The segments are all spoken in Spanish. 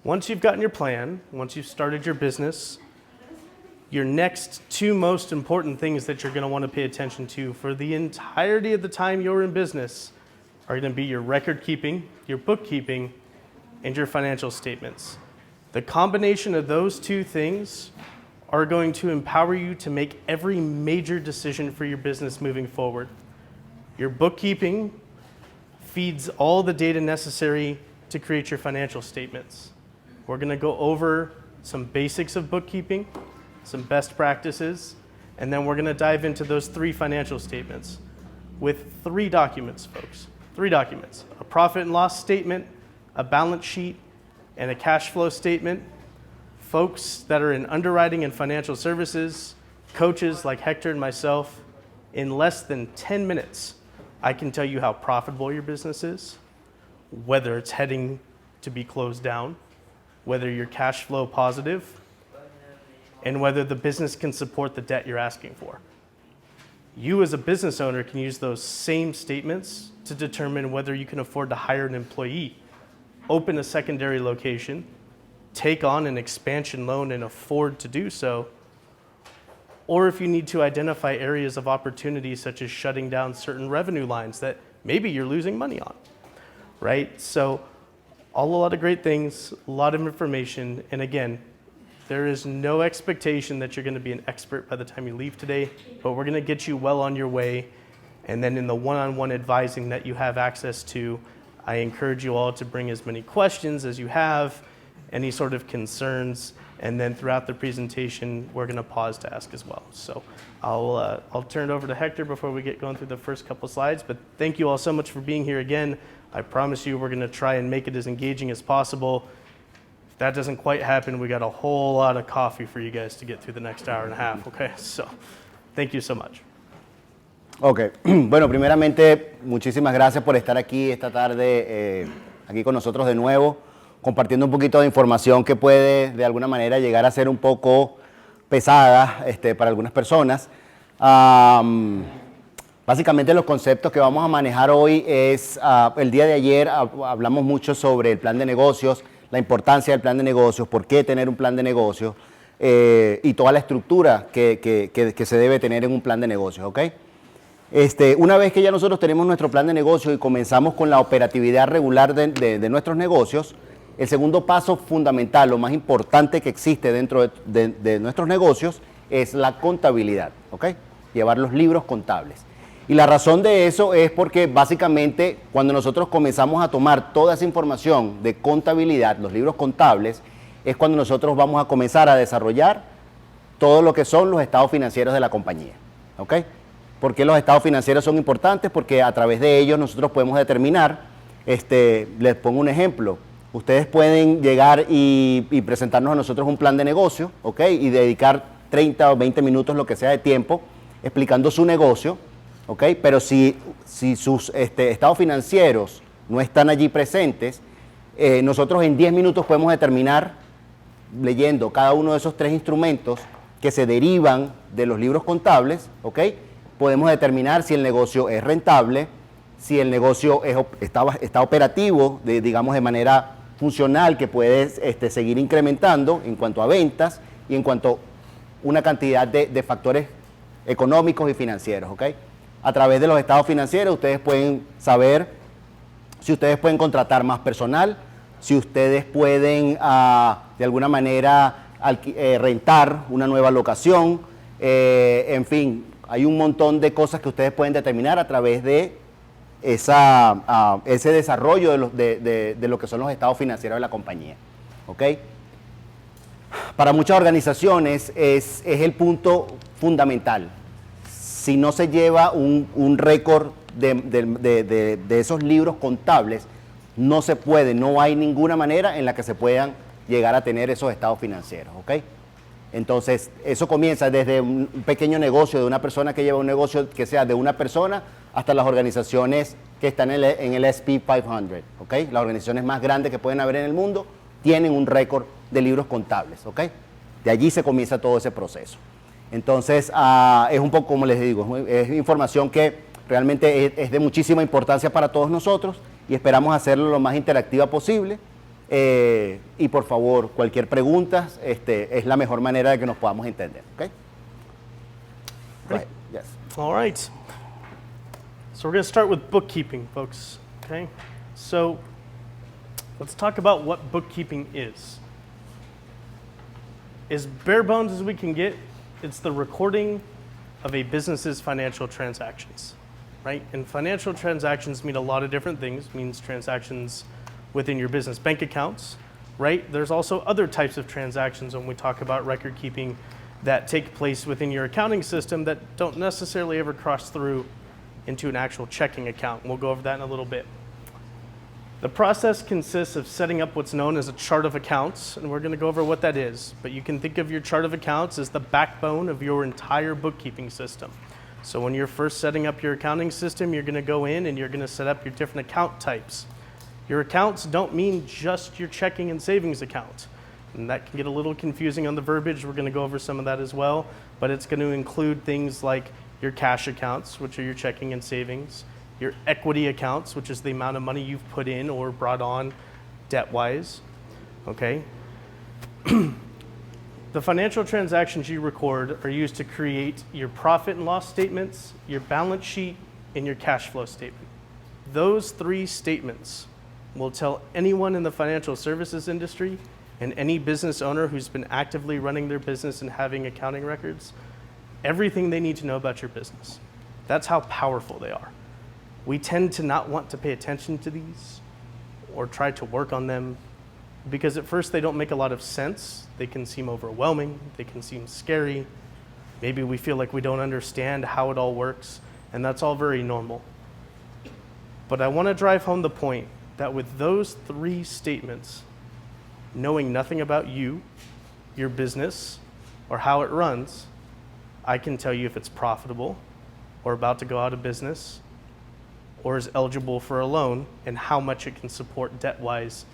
Once you've gotten your plan, once you've started your business, your next two most important things that you're going to want to pay attention to for the entirety of the time you're in business are going to be your record keeping, your bookkeeping, and your financial statements. The combination of those two things are going to empower you to make every major decision for your business moving forward. Your bookkeeping feeds all the data necessary to create your financial statements. We're going to go over some basics of bookkeeping, some best practices, and then we're going to dive into those three financial statements with three documents, folks. Three documents: a profit and loss statement, a balance sheet, and a cash flow statement. Folks that are in underwriting and financial services, coaches like Hector and myself, in less than 10 minutes, I can tell you how profitable your business is, whether it's heading to be closed down, whether you're cash flow positive, and whether the business can support the debt you're asking for. You as a business owner can use those same statements to determine whether you can afford to hire an employee, open a secondary location, take on an expansion loan and afford to do so, or if you need to identify areas of opportunity such as shutting down certain revenue lines that maybe you're losing money on, right? So a lot of great things, a lot of information, and again, there is no expectation that you're going to be an expert by the time you leave today, but we're going to get you well on your way. And then in the one-on-one advising that you have access to, I encourage you all to bring as many questions as you have, any sort of concerns, and then throughout the presentation, we're going to pause to ask as well. So I'll turn it over to Hector before we get going through the first couple slides, but thank you all so much for being here again. I promise you we're going to try and make it as engaging as possible. If that doesn't quite happen, we got a whole lot of coffee for you guys to get through the next hour and a half, okay? So thank you so much. Ok, bueno, primeramente, muchísimas gracias por estar aquí esta tarde, aquí con nosotros de nuevo, compartiendo un poquito de información que puede de alguna manera llegar a ser un poco pesada para algunas personas. Básicamente los conceptos que vamos a manejar hoy es, el día de ayer hablamos mucho sobre el plan de negocios, la importancia del plan de negocios, por qué tener un plan de negocios y toda la estructura que se debe tener en un plan de negocios, ¿ok? Una vez que ya nosotros tenemos nuestro plan de negocio y comenzamos con la operatividad regular de nuestros negocios, el segundo paso fundamental, lo más importante que existe dentro de nuestros negocios es la contabilidad, ¿ok? Llevar los libros contables. Y la razón de eso es porque básicamente cuando nosotros comenzamos a tomar toda esa información de contabilidad, los libros contables, es cuando nosotros vamos a comenzar a desarrollar todo lo que son los estados financieros de la compañía, ¿ok? ¿Por qué los estados financieros son importantes? Porque a través de ellos nosotros podemos determinar, les pongo un ejemplo, ustedes pueden llegar y presentarnos a nosotros un plan de negocio, ¿ok? Y dedicar 30 o 20 minutos, lo que sea de tiempo, explicando su negocio, ¿ok? Pero si sus estados financieros no están allí presentes, nosotros en 10 minutos podemos determinar, leyendo cada uno de esos tres instrumentos que se derivan de los libros contables, ¿ok? Podemos determinar si el negocio es rentable, si el negocio está operativo, digamos de manera funcional, que puede seguir incrementando en cuanto a ventas y en cuanto a una cantidad de factores económicos y financieros, ¿ok? A través de los estados financieros ustedes pueden saber si ustedes pueden contratar más personal, si ustedes pueden de alguna manera rentar una nueva locación, en fin, hay un montón de cosas que ustedes pueden determinar a través de ese desarrollo de lo que son los estados financieros de la compañía, ¿ok? Para muchas organizaciones es el punto fundamental. Si no se lleva un récord de esos libros contables, no se puede, no hay ninguna manera en la que se puedan llegar a tener esos estados financieros, ¿ok? Entonces, eso comienza desde un pequeño negocio de una persona que lleva un negocio que sea de una persona hasta las organizaciones que están en el SP 500, ¿ok? Las organizaciones más grandes que pueden haber en el mundo tienen un récord de libros contables, ¿ok? De allí se comienza todo ese proceso. Entonces, es un poco, como les digo, es información que realmente es de muchísima importancia para todos nosotros y esperamos hacerlo lo más interactiva posible. Y por favor, cualquier pregunta es la mejor manera de que nos podamos entender. ¿Ok? Go ahead. Yes. All right. So we're going to start with bookkeeping, folks. Okay? So let's talk about what bookkeeping is. As bare bones as we can get, it's the recording of a business's financial transactions, right? And financial transactions mean a lot of different things. It means transactions within your business bank accounts, right? There's also other types of transactions when we talk about record keeping that take place within your accounting system that don't necessarily ever cross through into an actual checking account. We'll go over that in a little bit. The process consists of setting up what's known as a chart of accounts, and we're going to go over what that is. But you can think of your chart of accounts as the backbone of your entire bookkeeping system. So when you're first setting up your accounting system, you're going to go in and you're going to set up your different account types. Your accounts don't mean just your checking and savings account. And that can get a little confusing on the verbiage. We're going to go over some of that as well. But it's going to include things like your cash accounts, which are your checking and savings, your equity accounts, which is the amount of money you've put in or brought on debt-wise, okay? The financial transactions you record are used to create your profit and loss statements, your balance sheet, and your cash flow statement. Those three statements will tell anyone in the financial services industry and any business owner who's been actively running their business and having accounting records everything they need to know about your business. That's how powerful they are. We tend to not want to pay attention to these or try to work on them because at first they don't make a lot of sense. They can seem overwhelming. They can seem scary. Maybe we feel like we don't understand how it all works, and that's all very normal. But I want to drive home the point that with those three statements, knowing nothing about you, your business, or how it runs, I can tell you if it's profitable or about to go out of business or is eligible for a loan and how much it can support debt-wise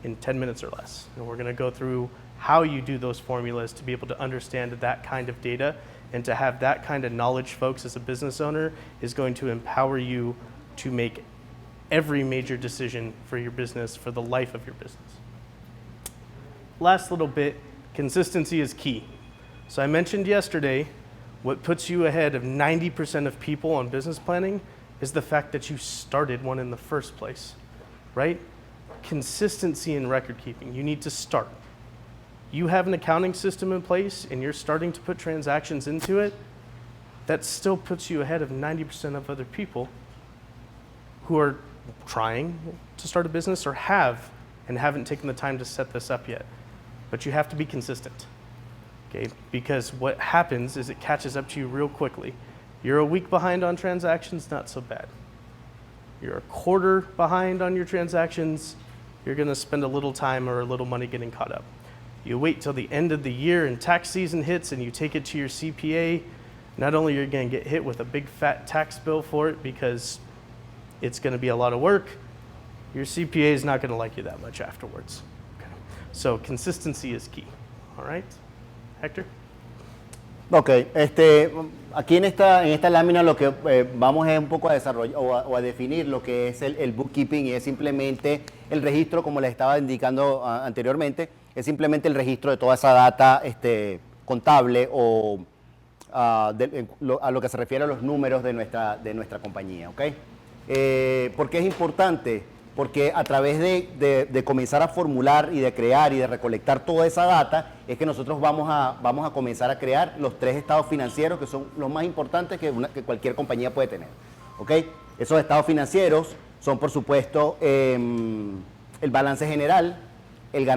in 10 minutes or less. And we're going to go through how you do those formulas to be able to understand that kind of data, and to have that kind of knowledge, folks, as a business owner is going to empower you to make every major decision for your business, for the life of your business. Last little bit, consistency is key. So I mentioned yesterday, what puts you ahead of 90% of people on business planning is the fact that you started one in the first place, right? Consistency in record keeping. You need to start. You have an accounting system in place and you're starting to put transactions into it, that still puts you ahead of 90% of other people who are trying to start a business or have and haven't taken the time to set this up yet. But you have to be consistent, okay? Because what happens is it catches up to you real quickly. You're a week behind on transactions, not so bad. You're a quarter behind on your transactions, you're gonna spend a little time or a little money getting caught up. You wait till the end of the year and tax season hits and you take it to your CPA, not only are you gonna get hit with a big fat tax bill for it because it's gonna be a lot of work, your CPA is not gonna like you that much afterwards. Okay. So consistency is key, all right? Hector? Ok, aquí en esta lámina lo que vamos es un poco a desarrollar o a definir lo que es el bookkeeping, y es simplemente el registro, como les estaba indicando anteriormente, es simplemente el registro de toda esa data contable o a lo que se refiere a los números de nuestra compañía, ¿ok? ¿Por qué es importante? Porque a través de comenzar a formular y de crear y de recolectar toda esa data, es que nosotros vamos a comenzar a crear los 3 estados financieros que son los más importantes que cualquier compañía puede tener, ¿ok? Esos estados financieros son, por supuesto, el balance general, el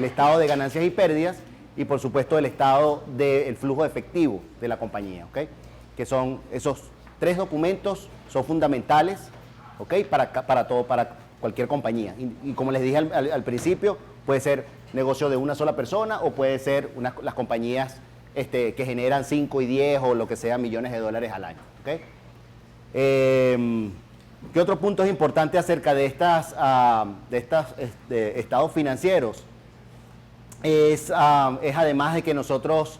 estado de ganancias y pérdidas, y por supuesto el estado del flujo efectivo de la compañía, ¿ok? Que son esos 3 documentos, son fundamentales, ¿ok? Para cualquier compañía. Y como les dije al principio, puede ser negocio de una sola persona o puede ser las compañías que generan 5 y 10 o lo que sea millones de dólares al año, ¿ok? ¿Qué otro punto es importante acerca de estos estados financieros? Es además de que nosotros,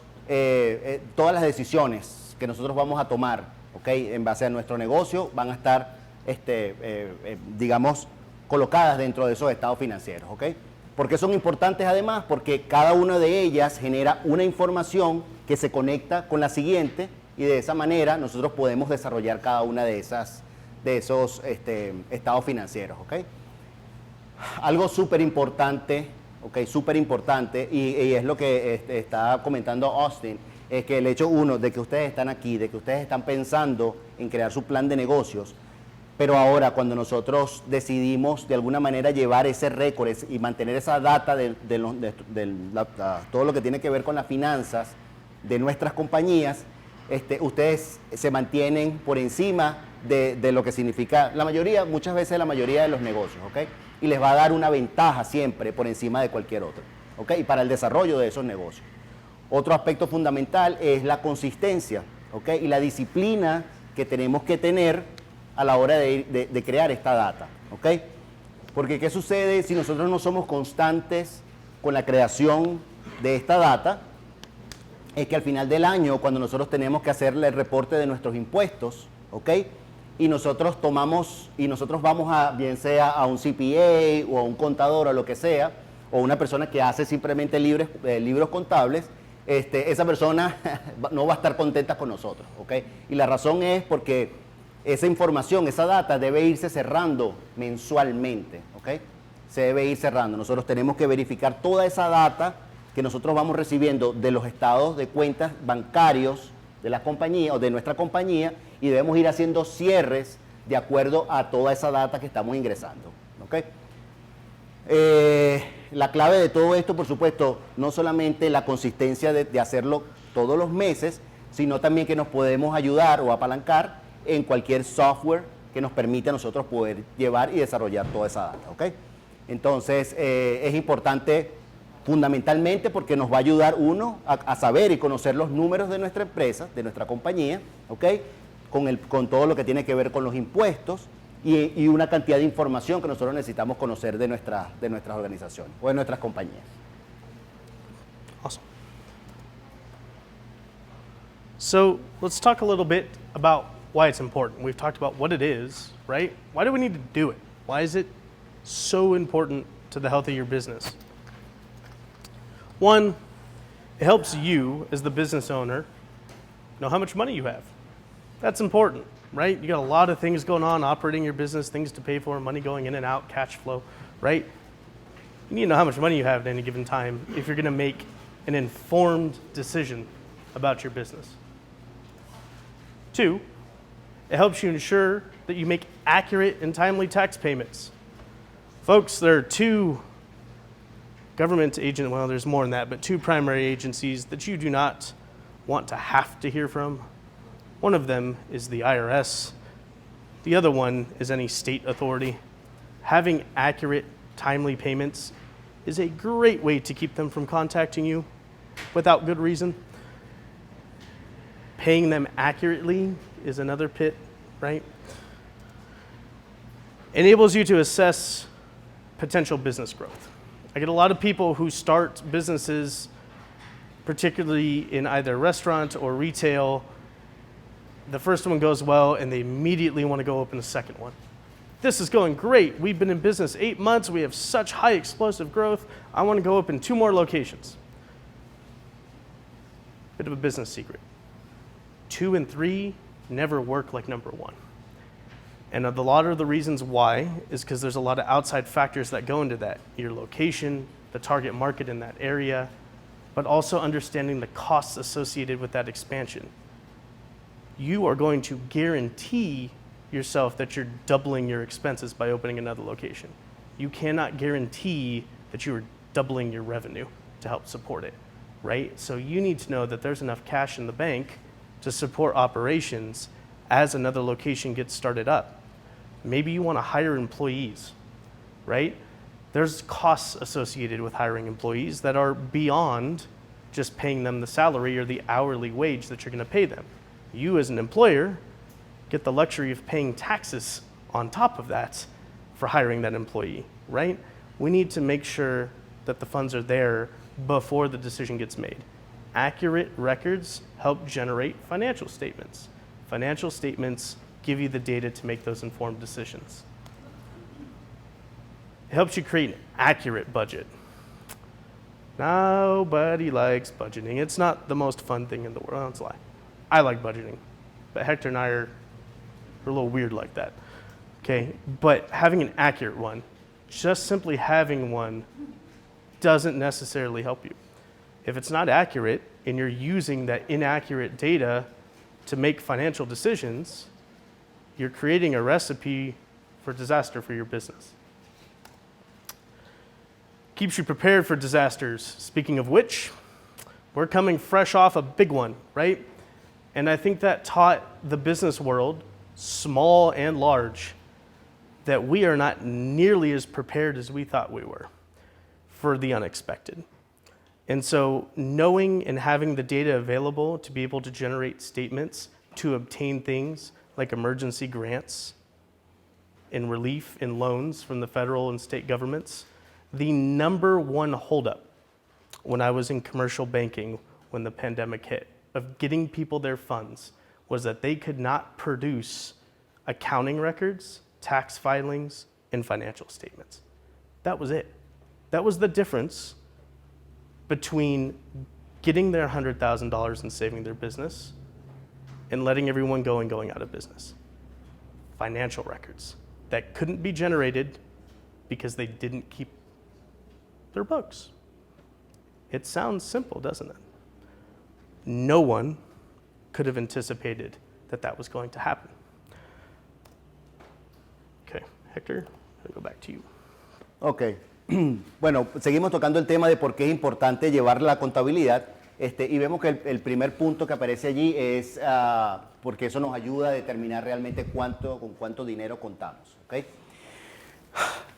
todas las decisiones que nosotros vamos a tomar, ¿ok? En base a nuestro negocio, van a estar, digamos, colocadas dentro de esos estados financieros, ¿ok? ¿Por qué son importantes además? Porque cada una de ellas genera una información que se conecta con la siguiente y de esa manera nosotros podemos desarrollar cada una de esos estados financieros, ¿ok? Algo súper importante, ¿ok? Súper importante, y es lo que está comentando Austin, es que el hecho uno de que ustedes están aquí, de que ustedes están pensando en crear su plan de negocios, pero ahora cuando nosotros decidimos de alguna manera llevar ese récord y mantener esa data de todo lo que tiene que ver con las finanzas de nuestras compañías, ustedes se mantienen por encima de lo que significa muchas veces la mayoría de los negocios, ¿ok? Y les va a dar una ventaja siempre por encima de cualquier otro, ¿ok? Y para el desarrollo de esos negocios. Otro aspecto fundamental es la consistencia, ¿ok? Y la disciplina que tenemos que tener a la hora de crear esta data, ¿ok? Porque ¿qué sucede si nosotros no somos constantes con la creación de esta data? Es que al final del año, cuando nosotros tenemos que hacerle el reporte de nuestros impuestos, ¿ok? Y nosotros vamos a, bien sea a un CPA o a un contador o lo que sea, o una persona que hace simplemente libros contables, esa persona no va a estar contenta con nosotros, ¿ok? Y la razón es porque esa información, esa data debe irse cerrando mensualmente, ¿ok? Se debe ir cerrando. Nosotros tenemos que verificar toda esa data que nosotros vamos recibiendo de los estados de cuentas bancarios de la compañía o de nuestra compañía y debemos ir haciendo cierres de acuerdo a toda esa data que estamos ingresando, ¿ok? La clave de todo esto, por supuesto, no solamente la consistencia de hacerlo todos los meses, sino también que nos podemos ayudar o apalancar en cualquier software que nos permita a nosotros poder llevar y desarrollar toda esa data, ¿ok? Entonces, es importante fundamentalmente porque nos va a ayudar a saber y conocer los números de nuestra empresa, de nuestra compañía, ¿ok? Con todo lo que tiene que ver con los impuestos y una cantidad de información que nosotros necesitamos conocer de nuestras organizaciones o de nuestras compañías. Awesome. So let's talk a little bit about why it's important. We've talked about what it is, right? Why do we need to do it? Why is it so important to the health of your business? One, it helps you as the business owner know how much money you have. That's important, right? You got a lot of things going on, operating your business, things to pay for, money going in and out, cash flow, right? You need to know how much money you have at any given time if you're going to make an informed decision about your business. Two, it helps you ensure that you make accurate and timely tax payments. Folks, there are two there's more than that, but two primary agencies that you do not want to have to hear from. One of them is the IRS. The other one is any state authority. Having accurate, timely payments is a great way to keep them from contacting you without good reason. Paying them accurately is another pit, right? Enables you to assess potential business growth. I get a lot of people who start businesses, particularly in either restaurant or retail. The first one goes well and they immediately want to go open a second one. This is going great. We've been in business 8 months. We have such high explosive growth. I want to go open 2 more locations. Bit of a business secret. 2 and 3 never work like number 1. And a lot of the reasons why is because there's a lot of outside factors that go into that. Your location, the target market in that area, but also understanding the costs associated with that expansion. You are going to guarantee yourself that you're doubling your expenses by opening another location. You cannot guarantee that you are doubling your revenue to help support it, right? So you need to know that there's enough cash in the bank to support operations as another location gets started up. Maybe you want to hire employees, right? There's costs associated with hiring employees that are beyond just paying them the salary or the hourly wage that you're going to pay them. You as an employer get the luxury of paying taxes on top of that for hiring that employee, right? We need to make sure that the funds are there before the decision gets made. Accurate records help generate financial statements. Financial statements give you the data to make those informed decisions. It helps you create an accurate budget. Nobody likes budgeting. It's not the most fun thing in the world. That's a lie. I like budgeting, but Hector and I are a little weird like that. Okay, but having an accurate one, just simply having one doesn't necessarily help you. If it's not accurate and you're using that inaccurate data to make financial decisions, you're creating a recipe for disaster for your business. Keeps you prepared for disasters. Speaking of which, we're coming fresh off a big one, right? And I think that taught the business world, small and large, that we are not nearly as prepared as we thought we were for the unexpected. And so knowing and having the data available to be able to generate statements to obtain things like emergency grants and relief and loans from the federal and state governments, the number one holdup when I was in commercial banking when the pandemic hit of getting people their funds was that they could not produce accounting records, tax filings, and financial statements. That was it. That was the difference between getting their $100,000 and saving their business and letting everyone go and going out of business. Financial records that couldn't be generated because they didn't keep their books. It sounds simple, doesn't it? No one could have anticipated that that was going to happen. Okay, Hector, I'll go back to you. Ok. Bueno, seguimos tocando el tema de por qué es importante llevar la contabilidad. Y vemos que el primer punto que aparece allí es porque eso nos ayuda a determinar realmente con cuánto dinero contamos. ¿Okay?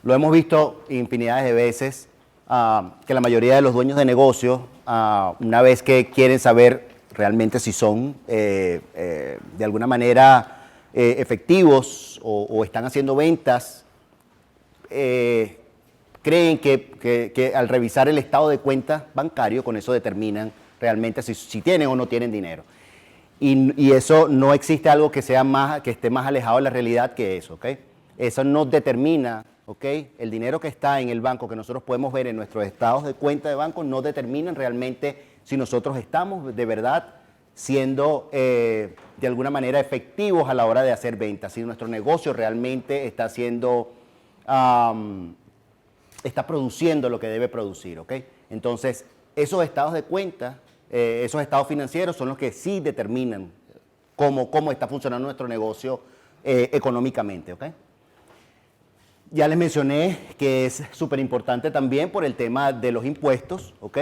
Lo hemos visto infinidades de veces, que la mayoría de los dueños de negocios, una vez que quieren saber realmente si son de alguna manera efectivos o están haciendo ventas, creen que al revisar el estado de cuenta bancario, con eso determinan realmente si tienen o no tienen dinero. Y eso no existe algo que esté más alejado de la realidad que eso, ¿ok? Eso no determina, ¿ok? El dinero que está en el banco, que nosotros podemos ver en nuestros estados de cuenta de banco, no determinan realmente si nosotros estamos de verdad siendo de alguna manera efectivos a la hora de hacer ventas, si nuestro negocio realmente está está produciendo lo que debe producir, ¿ok? Entonces, esos estados de cuenta, esos estados financieros son los que sí determinan cómo está funcionando nuestro negocio económicamente, ¿ok? Ya les mencioné que es súper importante también por el tema de los impuestos, ¿ok?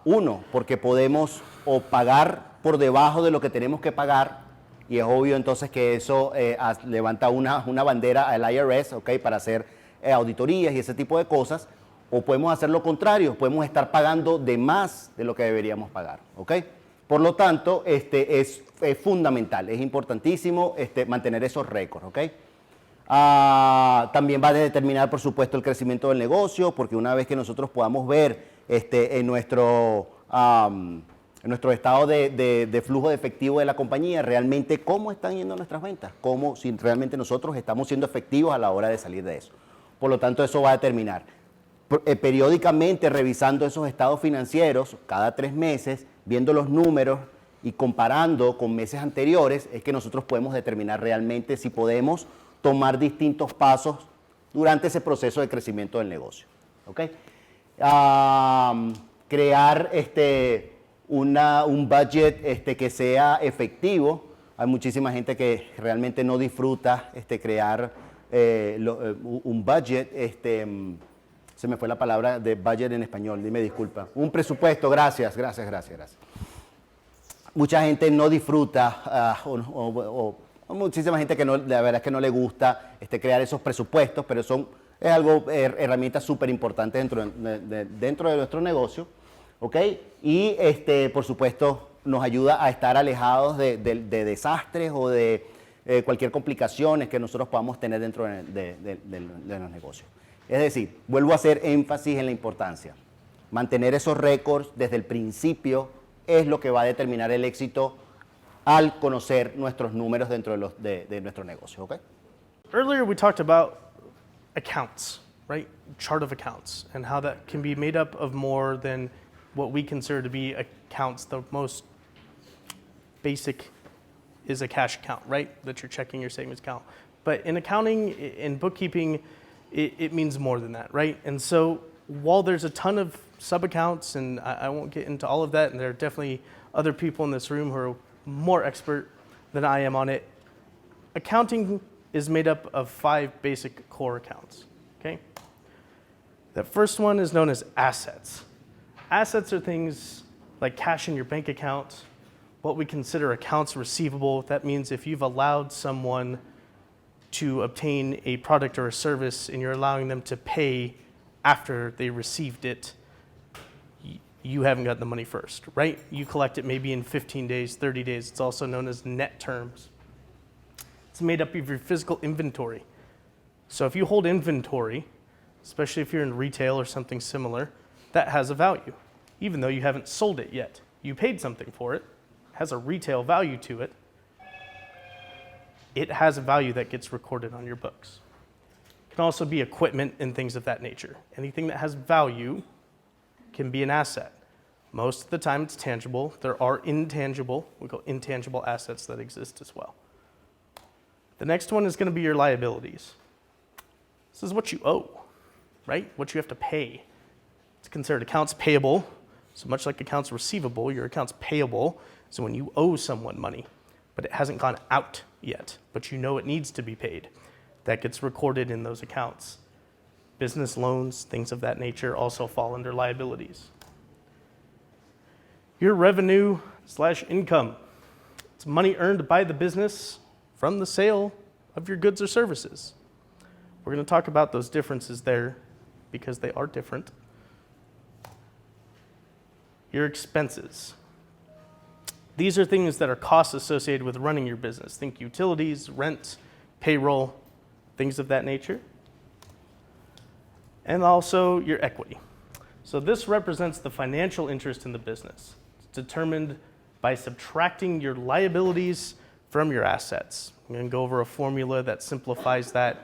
Uno, porque podemos o pagar por debajo de lo que tenemos que pagar, y es obvio entonces que eso levanta una bandera al IRS, ¿ok? Para hacer auditorías y ese tipo de cosas, o podemos hacer lo contrario, podemos estar pagando de más de lo que deberíamos pagar, ¿ok? Por lo tanto, es fundamental, es importantísimo mantener esos récords, ¿ok? También va a determinar, por supuesto, el crecimiento del negocio, porque una vez que nosotros podamos ver en nuestro estado de flujo de efectivo de la compañía, realmente cómo están yendo nuestras ventas, si realmente nosotros estamos siendo efectivos a la hora de salir de eso. Por lo tanto, eso va a determinar. Periódicamente revisando esos estados financieros, cada 3 meses, viendo los números y comparando con meses anteriores, es que nosotros podemos determinar realmente si podemos tomar distintos pasos durante ese proceso de crecimiento del negocio. ¿Okay? Crear un budget que sea efectivo. Hay muchísima gente que realmente no disfruta crear un budget, se me fue la palabra de budget en español, dime disculpa. Un presupuesto, gracias. Mucha gente no disfruta, o muchísima gente que la verdad es que no le gusta crear esos presupuestos, pero es algo, herramientas súper importantes dentro de nuestro negocio, ¿ok? Y por supuesto nos ayuda a estar alejados de desastres o de cualquier complicaciones que nosotros podamos tener dentro de los negocios. Es decir, vuelvo a hacer énfasis en la importancia. Mantener esos récords desde el principio es lo que va a determinar el éxito al conocer nuestros números dentro de nuestro negocio. ¿Okay? Earlier we talked about accounts, right? Chart of accounts, and how that can be made up of more than what we consider to be accounts. The most basic is a cash account, right? That you're checking your savings account. But in accounting, in bookkeeping, it means more than that, right? And so while there's a ton of sub-accounts, and I won't get into all of that, and there are definitely other people in this room who are more expert than I am on it, accounting is made up of 5 basic core accounts, okay? The first one is known as assets. Assets are things like cash in your bank account, what we consider accounts receivable. That means if you've allowed someone to obtain a product or a service and you're allowing them to pay after they received it, you haven't got the money first, right? You collect it maybe in 15 days, 30 days. It's also known as net terms. It's made up of your physical inventory. So if you hold inventory, especially if you're in retail or something similar, that has a value, even though you haven't sold it yet. You paid something for it, has a retail value to it. It has a value that gets recorded on your books. It can also be equipment and things of that nature. Anything that has value can be an asset. Most of the time it's tangible. There are intangible, we call intangible assets that exist as well. The next one is going to be your liabilities. This is what you owe, right? What you have to pay. It's considered accounts payable. So much like accounts receivable, your accounts payable is when you owe someone money, but it hasn't gone out yet, but you know it needs to be paid. That gets recorded in those accounts. Business loans, things of that nature also fall under liabilities. Your revenue/income. It's money earned by the business from the sale of your goods or services. We're going to talk about those differences there because they are different. Your expenses. These are things that are costs associated with running your business. Think utilities, rent, payroll, things of that nature. And also your equity. So this represents the financial interest in the business. It's determined by subtracting your liabilities from your assets. I'm going to go over a formula that simplifies that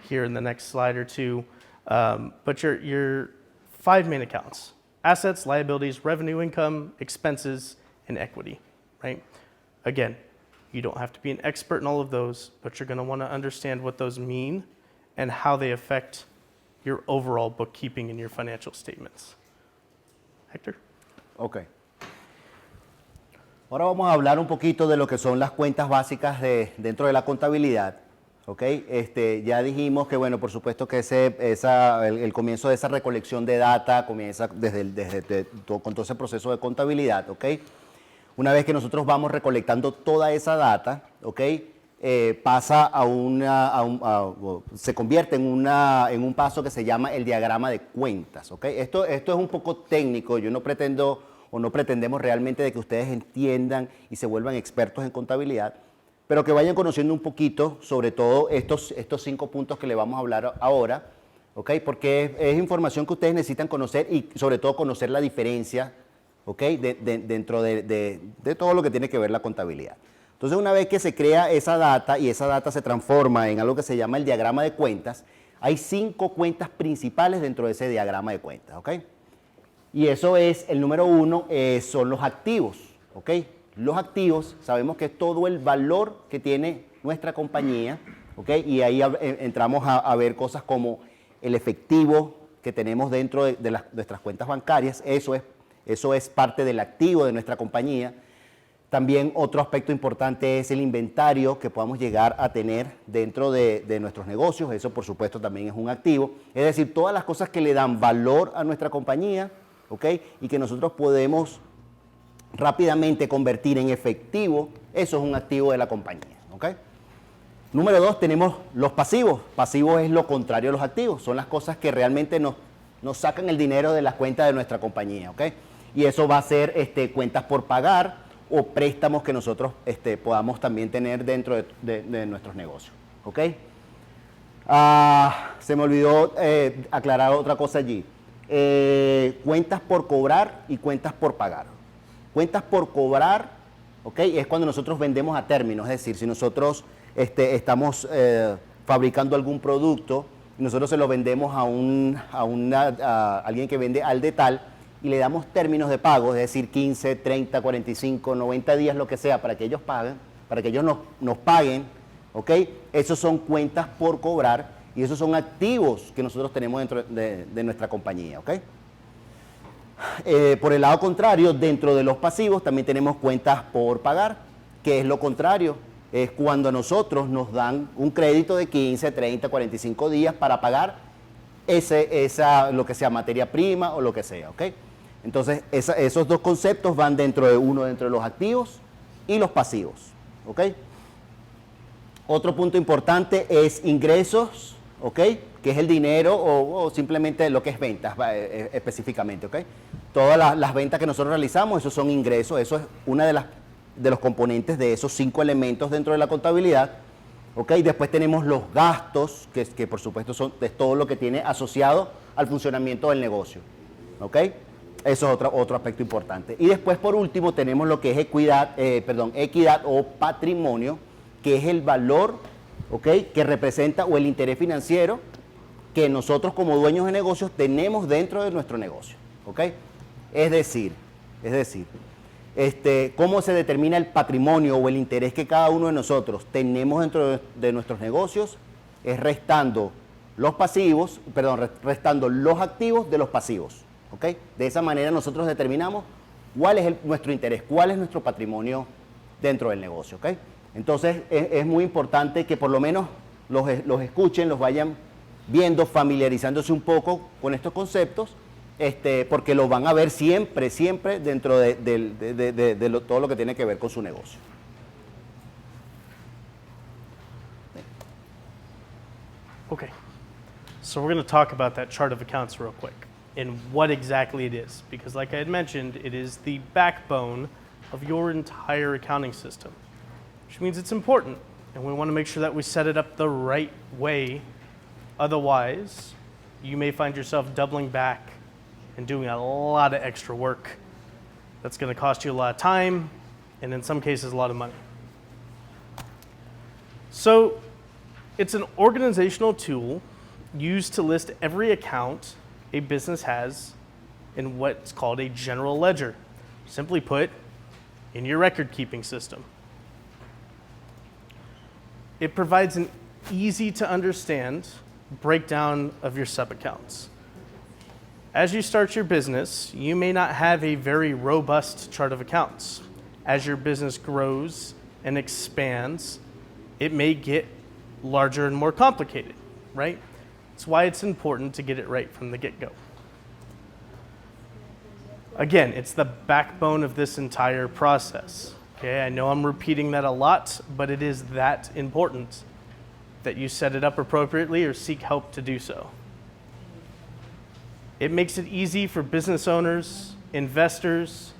here in the next slide or two. But your 5 main accounts: assets, liabilities, revenue, income, expenses, and equity, right? Again, you don't have to be an expert in all of those, but you're going to want to understand what those mean and how they affect your overall bookkeeping and your financial statements. Hector? Ok. Ahora vamos a hablar un poquito de lo que son las cuentas básicas dentro de la contabilidad. Okay. Ya dijimos que, bueno, por supuesto que el comienzo de esa recolección de data comienza con todo ese proceso de contabilidad. Okay. Una vez que nosotros vamos recolectando toda esa data, okay, pasa se convierte en un paso que se llama el diagrama de cuentas. Okay. Esto es un poco técnico. Yo no pretendo o no pretendemos realmente de que ustedes entiendan y se vuelvan expertos en contabilidad, pero que vayan conociendo un poquito sobre todo estos 5 puntos que le vamos a hablar ahora, ¿okay? Porque es información que ustedes necesitan conocer y sobre todo conocer la diferencia, ¿okay? Dentro de todo lo que tiene que ver la contabilidad. Entonces, una vez que se crea esa data y esa data se transforma en algo que se llama el diagrama de cuentas, hay 5 cuentas principales dentro de ese diagrama de cuentas, ¿okay? Y eso es, el número 1 son los activos, ¿ok? Los activos, sabemos que es todo el valor que tiene nuestra compañía, ¿ok? Y ahí entramos a ver cosas como el efectivo que tenemos dentro de nuestras cuentas bancarias. Eso es parte del activo de nuestra compañía. También otro aspecto importante es el inventario que podamos llegar a tener dentro de nuestros negocios. Eso, por supuesto, también es un activo. Es decir, todas las cosas que le dan valor a nuestra compañía, ¿okay? Y que nosotros podemos rápidamente convertir en efectivo, eso es un activo de la compañía, ¿okay? Número 2, tenemos los pasivos. Pasivos es lo contrario a los activos, son las cosas que realmente nos sacan el dinero de las cuentas de nuestra compañía, ¿okay? Y eso va a ser cuentas por pagar o préstamos que nosotros podamos también tener dentro de nuestros negocios, ¿okay? Se me olvidó aclarar otra cosa allí. Cuentas por cobrar y cuentas por pagar. Cuentas por cobrar, ¿okay? Es cuando nosotros vendemos a término, es decir, si nosotros estamos fabricando algún producto nosotros se lo vendemos a alguien que vende al detal y le damos términos de pago, es decir, 15, 30, 45, 90 días, lo que sea, para que ellos paguen, para que ellos nos paguen, ¿ok? Esos son cuentas por cobrar y esos son activos que nosotros tenemos dentro de nuestra compañía, ¿ok? Por el lado contrario, dentro de los pasivos también tenemos cuentas por pagar, que es lo contrario, es cuando a nosotros nos dan un crédito de 15, 30, 45 días para pagar lo que sea materia prima o lo que sea, ¿ok? Entonces, esos dos conceptos van dentro de los activos y los pasivos, ¿ok? Otro punto importante es ingresos, ¿ok? Que es el dinero o simplemente lo que es ventas específicamente, ¿ok? Todas las ventas que nosotros realizamos, esos son ingresos, eso es una de los componentes de esos 5 elementos dentro de la contabilidad, ¿ok? Después tenemos los gastos, que por supuesto es todo lo que tiene asociado al funcionamiento del negocio, ¿ok? Eso es otro aspecto importante. Y después, por último, tenemos lo que es equidad o patrimonio, que es el valor, ¿ok? Que representa o el interés financiero que nosotros como dueños de negocios tenemos dentro de nuestro negocio, ¿ok? Es decir, cómo se determina el patrimonio o el interés que cada uno de nosotros tenemos dentro de nuestros negocios es restando los activos de los pasivos, ¿ok? De esa manera nosotros determinamos cuál es nuestro interés, cuál es nuestro patrimonio dentro del negocio, ¿ok? Entonces es muy importante que por lo menos los escuchen, los vayan viendo, familiarizándose un poco con estos conceptos, porque lo van a ver siempre dentro de todo lo que tiene que ver con su negocio. Okay, so we're going to talk about that chart of accounts real quick and what exactly it is, because like I had mentioned, it is the backbone of your entire accounting system, which means it's important, and we want to make sure that we set it up the right way. Otherwise, you may find yourself doubling back and doing a lot of extra work that's going to cost you a lot of time and in some cases a lot of money. So it's an organizational tool used to list every account a business has in what's called a general ledger. Simply put, in your record keeping system. It provides an easy to understand breakdown of your sub-accounts. As you start your business, you may not have a very robust chart of accounts. As your business grows and expands, it may get larger and more complicated, right? That's why it's important to get it right from the get-go. Again, it's the backbone of this entire process. Okay, I know I'm repeating that a lot, but it is that important that you set it up appropriately or seek help to do so. It makes it easy for business owners, investors,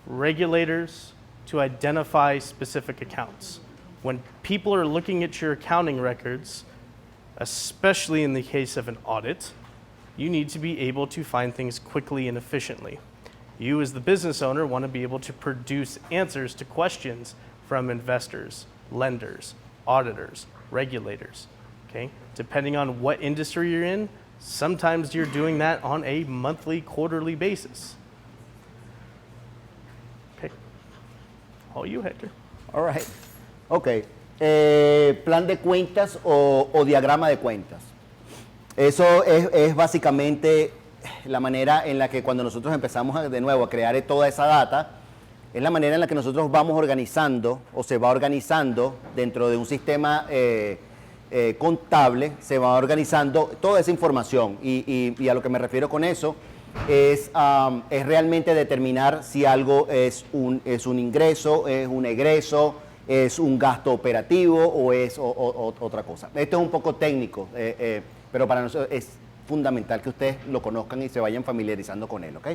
regulators to identify specific accounts. When people are looking at your accounting records, especially in the case of an audit, you need to be able to find things quickly and efficiently. You as the business owner want to be able to produce answers to questions from investors, lenders, auditors, regulators, okay? Depending on what industry you're in, sometimes you're doing that on a monthly, quarterly basis. Okay, all you, Hector. All right. Ok. Plan de cuentas o diagrama de cuentas. Eso es básicamente la manera en la que cuando nosotros empezamos de nuevo a crear toda esa data, es la manera en la que nosotros vamos organizando o se va organizando dentro de un sistema contable, se va organizando toda esa información y a lo que me refiero con eso es realmente determinar si algo es un ingreso, es un egreso, es un gasto operativo o es otra cosa. Esto es un poco técnico, pero para nosotros es fundamental que ustedes lo conozcan y se vayan familiarizando con él, ¿ok?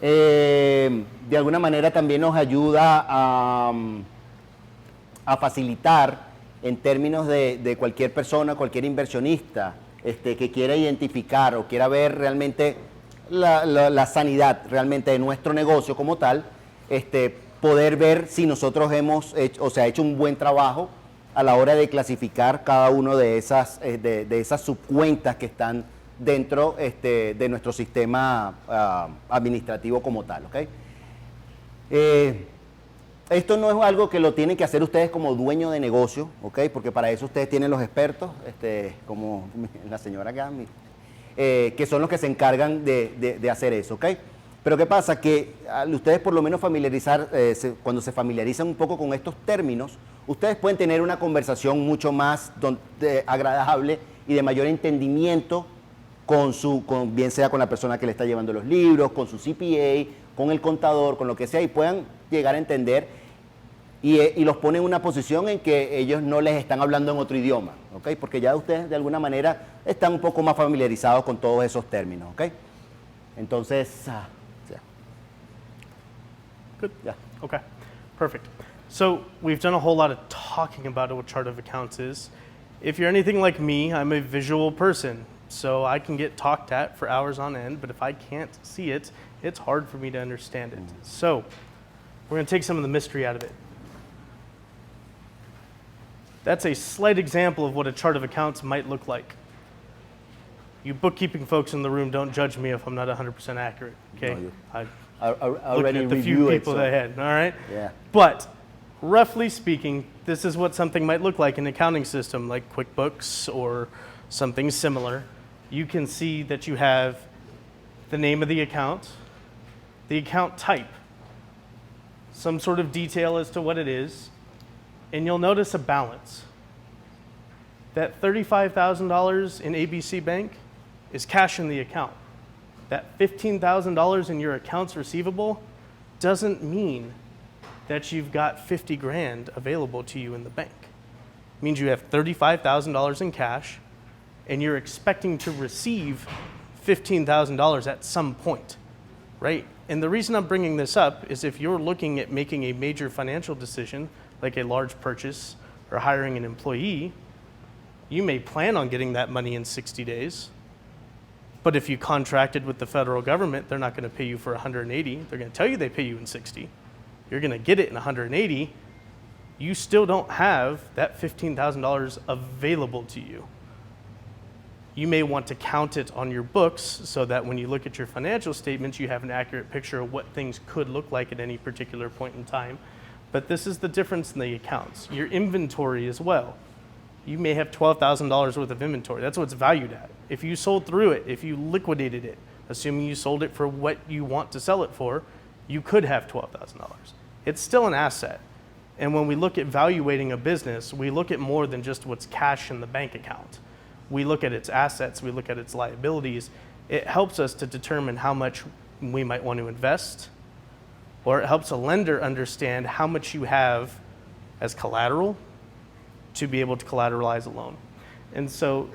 De alguna manera también nos ayuda a facilitar en términos de cualquier persona, cualquier inversionista que quiera identificar o quiera ver realmente la sanidad realmente de nuestro negocio como tal, poder ver si nosotros hemos hecho un buen trabajo a la hora de clasificar cada uno de esas subcuentas que están dentro de nuestro sistema administrativo como tal, ¿ok? Esto no es algo que lo tienen que hacer ustedes como dueño de negocio, ¿ok? Porque para eso ustedes tienen los expertos, como la señora acá, que son los que se encargan de hacer eso, ¿ok? Pero ¿qué pasa? Que al ustedes por lo menos cuando se familiarizan un poco con estos términos, ustedes pueden tener una conversación mucho más agradable y de mayor entendimiento bien sea con la persona que le está llevando los libros, con su CPA, con el contador, con lo que sea, y puedan llegar a entender y los ponen en una posición en que ellos no les están hablando en otro idioma, ¿ok? Porque ya ustedes de alguna manera están un poco más familiarizados con todos esos términos, ¿ok? Entonces, Good. yeah. Okay, perfect. So we've done a whole lot of talking about what chart of accounts is. If you're anything like me, I'm a visual person. So I can get talked at for hours on end, but if I can't see it, it's hard for me to understand it. So we're going to take some of the mystery out of it. That's a slight example of what a chart of accounts might look like. You bookkeeping folks in the room, don't judge me if I'm not 100% accurate, okay? No, you- I I looking already at the few reviewed it, people so- that had, all right? Yeah. But roughly speaking, this is what something might look like in an accounting system like QuickBooks or something similar. You can see that you have the name of the account type, some sort of detail as to what it is, and you'll notice a balance. That $35,000 in ABC Bank is cash in the account. That $15,000 in your accounts receivable doesn't mean that you've got 50 grand available to you in the bank. It means you have $35,000 in cash and you're expecting to receive $15,000 at some point, right? And the reason I'm bringing this up is if you're looking at making a major financial decision, like a large purchase or hiring an employee, you may plan on getting that money in 60 days. But if you contracted with the federal government, they're not going to pay you for 180. They're going to tell you they pay you in 60. You're going to get it in 180. You still don't have that $15,000 available to you. You may want to count it on your books so that when you look at your financial statements, you have an accurate picture of what things could look like at any particular point in time. But this is the difference in the accounts. Your inventory as well. You may have $12,000 worth of inventory. That's what it's valued at. If you sold through it, if you liquidated it, assuming you sold it for what you want to sell it for, you could have $12,000. It's still an asset. And when we look at valuating a business, we look at more than just what's cash in the bank account. We look at its assets, we look at its liabilities. It helps us to determine how much we might want to invest, or it helps a lender understand how much you have as collateral to be able to collateralize a loan. And so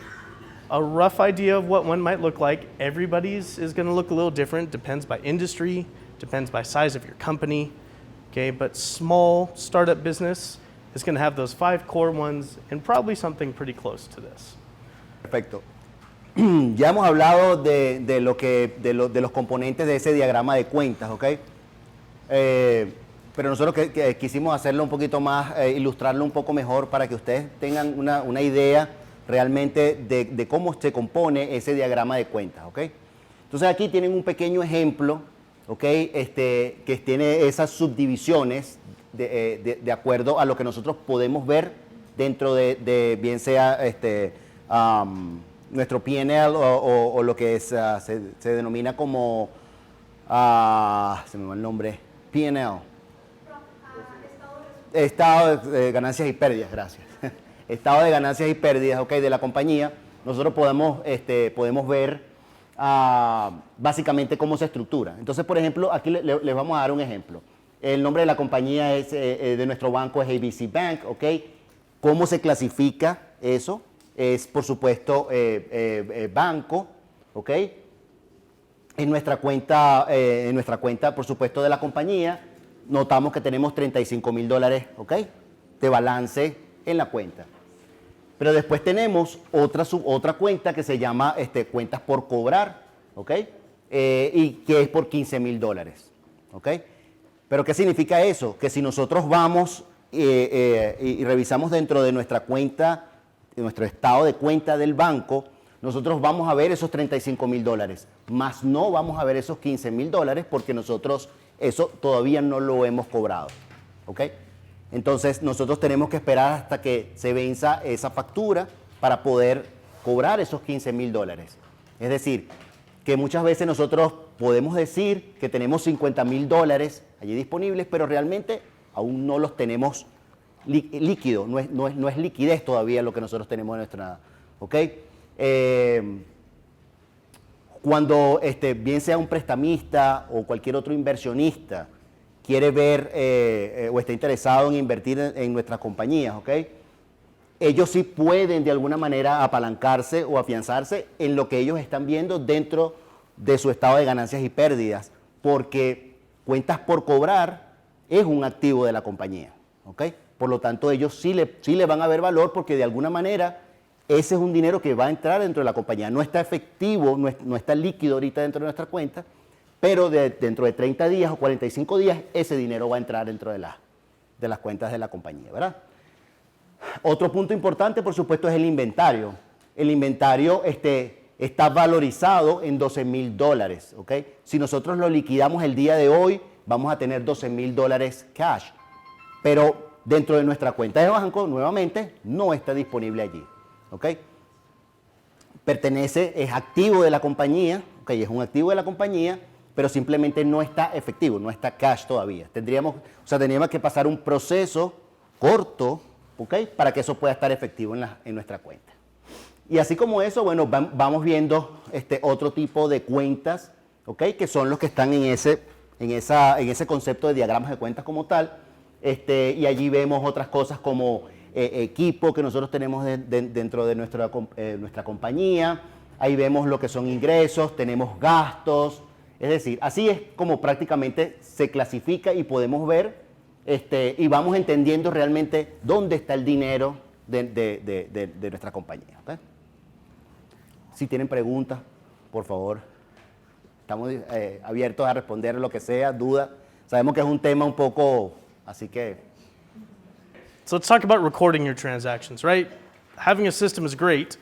a rough idea of what one might look like, everybody's is going to look a little different, depends by industry, depends by size of your company, okay? But small startup business is going to have those 5 core ones and probably something pretty close to this. Perfecto. Ya hemos hablado de los componentes de ese diagrama de cuentas, ¿ok? Pero nosotros quisimos hacerlo un poquito más, ilustrarlo un poco mejor para que ustedes tengan una idea realmente de cómo se compone ese diagrama de cuentas, ¿ok? Entonces aquí tienen un pequeño ejemplo, ¿ok? Que tiene esas subdivisiones de acuerdo a lo que nosotros podemos ver dentro de bien sea nuestro P&L o lo que se denomina como, se me va el nombre, P&L. Estado de ganancias y pérdidas, gracias. Estado de ganancias y pérdidas, ok, de la compañía. Nosotros podemos ver básicamente cómo se estructura. Entonces, por ejemplo, aquí les vamos a dar un ejemplo. El nombre de la compañía de nuestro banco es ABC Bank, ok. ¿Cómo se clasifica eso? Es, por supuesto, banco, ok. En nuestra cuenta, por supuesto, de la compañía, notamos que tenemos $35,000, ¿ok? De balance en la cuenta. Pero después tenemos otra cuenta que se llama cuentas por cobrar, ¿ok? Y que es por $15,000, ¿ok? Pero ¿qué significa eso? Que si nosotros vamos y revisamos dentro de nuestra cuenta, de nuestro estado de cuenta del banco, nosotros vamos a ver esos $35,000, más no vamos a ver esos $15,000 porque nosotros eso todavía no lo hemos cobrado, ¿ok? Entonces nosotros tenemos que esperar hasta que se venza esa factura para poder cobrar esos $15,000. Es decir, que muchas veces nosotros podemos decir que tenemos $50,000 allí disponibles, pero realmente aún no los tenemos líquidos, no es liquidez todavía lo que nosotros tenemos en nuestra, ¿ok? Cuando bien sea un prestamista o cualquier otro inversionista quiere ver o está interesado en invertir en nuestras compañías, ¿ok? Ellos sí pueden de alguna manera apalancarse o afianzarse en lo que ellos están viendo dentro de su estado de ganancias y pérdidas, porque cuentas por cobrar es un activo de la compañía, ¿ok? Por lo tanto, ellos sí le van a ver valor porque de alguna manera ese es un dinero que va a entrar dentro de la compañía. No está efectivo, no está líquido ahorita dentro de nuestra cuenta, pero dentro de 30 días o 45 días ese dinero va a entrar dentro de las cuentas de la compañía, ¿verdad? Otro punto importante, por supuesto, es el inventario. El inventario está valorizado en $12,000, ¿ok? Si nosotros lo liquidamos el día de hoy, vamos a tener $12,000 cash. Pero dentro de nuestra cuenta de banco, nuevamente, no está disponible allí, ¿ok? Es activo de la compañía, ¿ok? Es un activo de la compañía, pero simplemente no está efectivo, no está cash todavía. Tendríamos que pasar un proceso corto, ¿ok? Para que eso pueda estar efectivo en nuestra cuenta. Y así como eso, bueno, vamos viendo otro tipo de cuentas, ¿ok? Que son los que están en ese concepto de diagramas de cuentas como tal. Y allí vemos otras cosas como equipo que nosotros tenemos dentro de nuestra compañía. Ahí vemos lo que son ingresos, tenemos gastos. Es decir, así es como prácticamente se clasifica y podemos ver y vamos entendiendo realmente dónde está el dinero de nuestra compañía, ¿okay? Si tienen preguntas, por favor, estamos abiertos a responder lo que sea, duda. Sabemos que es un tema un poco, así que... So let's talk about recording your transactions, right? Having a system is great.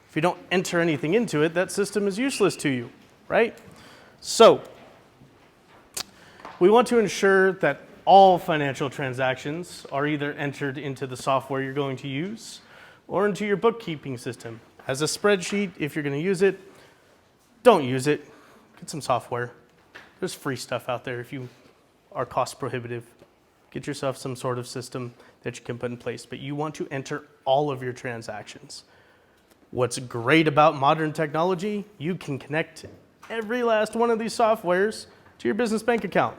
If you don't enter anything into it, that system is useless to you, right? So we want to ensure that all financial transactions are either entered into the software you're going to use or into your bookkeeping system. As a spreadsheet, if you're going to use it, don't use it. Get some software. There's free stuff out there if you are cost prohibitive. Get yourself some sort of system that you can put in place, but you want to enter all of your transactions. What's great about modern technology, you can connect every last one of these softwares to your business bank account.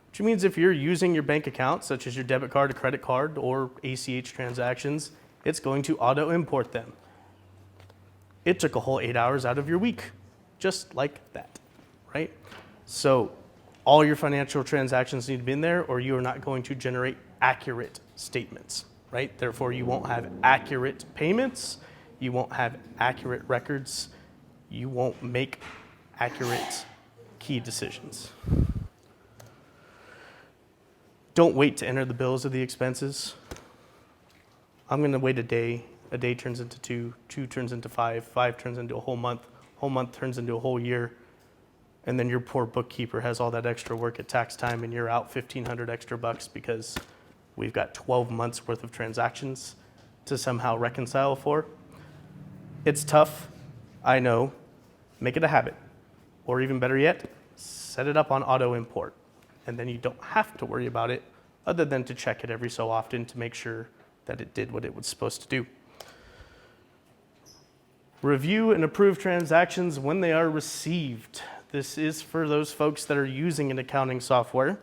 Which means if you're using your bank account, such as your debit card or credit card or ACH transactions, it's going to auto-import them. It took a whole 8 hours out of your week, just like that, right? So all your financial transactions need to be in there or you are not going to generate accurate statements, right? Therefore, you won't have accurate payments, you won't have accurate records, you won't make accurate key decisions. Don't wait to enter the bills or the expenses. I'm going to wait a day. A day turns into 2, 2 turns into 5, 5 turns into a whole month turns into a whole year, and then your poor bookkeeper has all that extra work at tax time and you're out $1,500 extra bucks because we've got 12 months worth of transactions to somehow reconcile for. It's tough, I know. Make it a habit. Or even better yet, set it up on auto import. And then you don't have to worry about it other than to check it every so often to make sure that it did what it was supposed to do. Review and approve transactions when they are received. This is for those folks that are using an accounting software.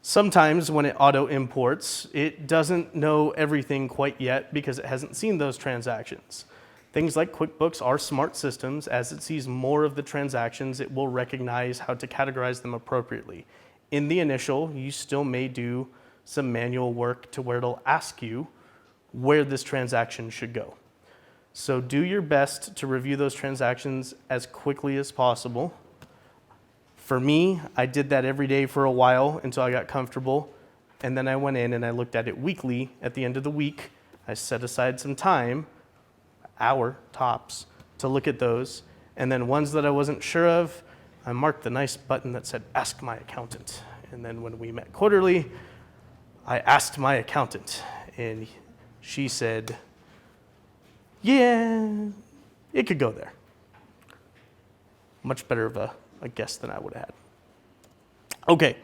Sometimes when it auto imports, it doesn't know everything quite yet because it hasn't seen those transactions. Things like QuickBooks are smart systems. As it sees more of the transactions, it will recognize how to categorize them appropriately. In the initial, you still may do some manual work to where it'll ask you where this transaction should go. So do your best to review those transactions as quickly as possible. For me, I did that every day for a while until I got comfortable, And then I went in and I looked at it weekly. At the end of the week, I set aside some time, hour tops, to look at those. And then ones that I wasn't sure of, I marked the nice button that said, Ask my accountant. And then when we met quarterly, I asked my accountant, and she said, yeah, it could go there. Much better of a guess than I would have had. Okay,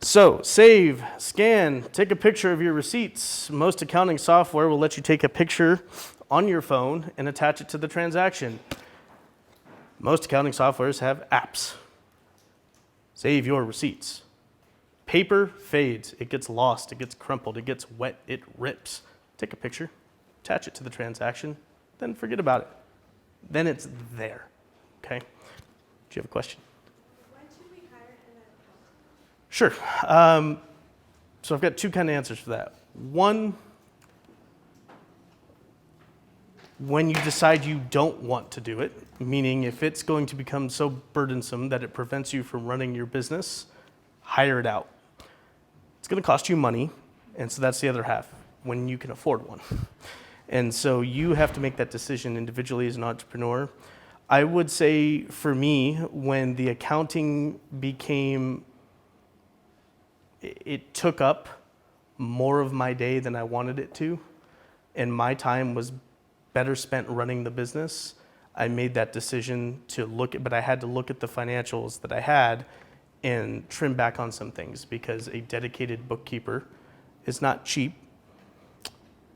so save, scan, take a picture of your receipts. Most accounting software will let you take a picture on your phone and attach it to the transaction. Most accounting softwares have apps. Save your receipts. Paper fades, it gets lost, it gets crumpled, it gets wet, it rips. Take a picture, attach it to the transaction, then forget about it. Then it's there, okay? Do you have a question? When should we hire an accountant? Sure. So I've got two kind of answers for that. One, when you decide you don't want to do it, meaning if it's going to become so burdensome that it prevents you from running your business, hire it out. It's going to cost you money, and so that's the other half, when you can afford one. And so you have to make that decision individually as an entrepreneur. I would say for me, when the accounting became, it took up more of my day than I wanted it to, and my time was better spent running the business, I made that decision to look at, but I had to look at the financials that I had and trim back on some things, because a dedicated bookkeeper is not cheap,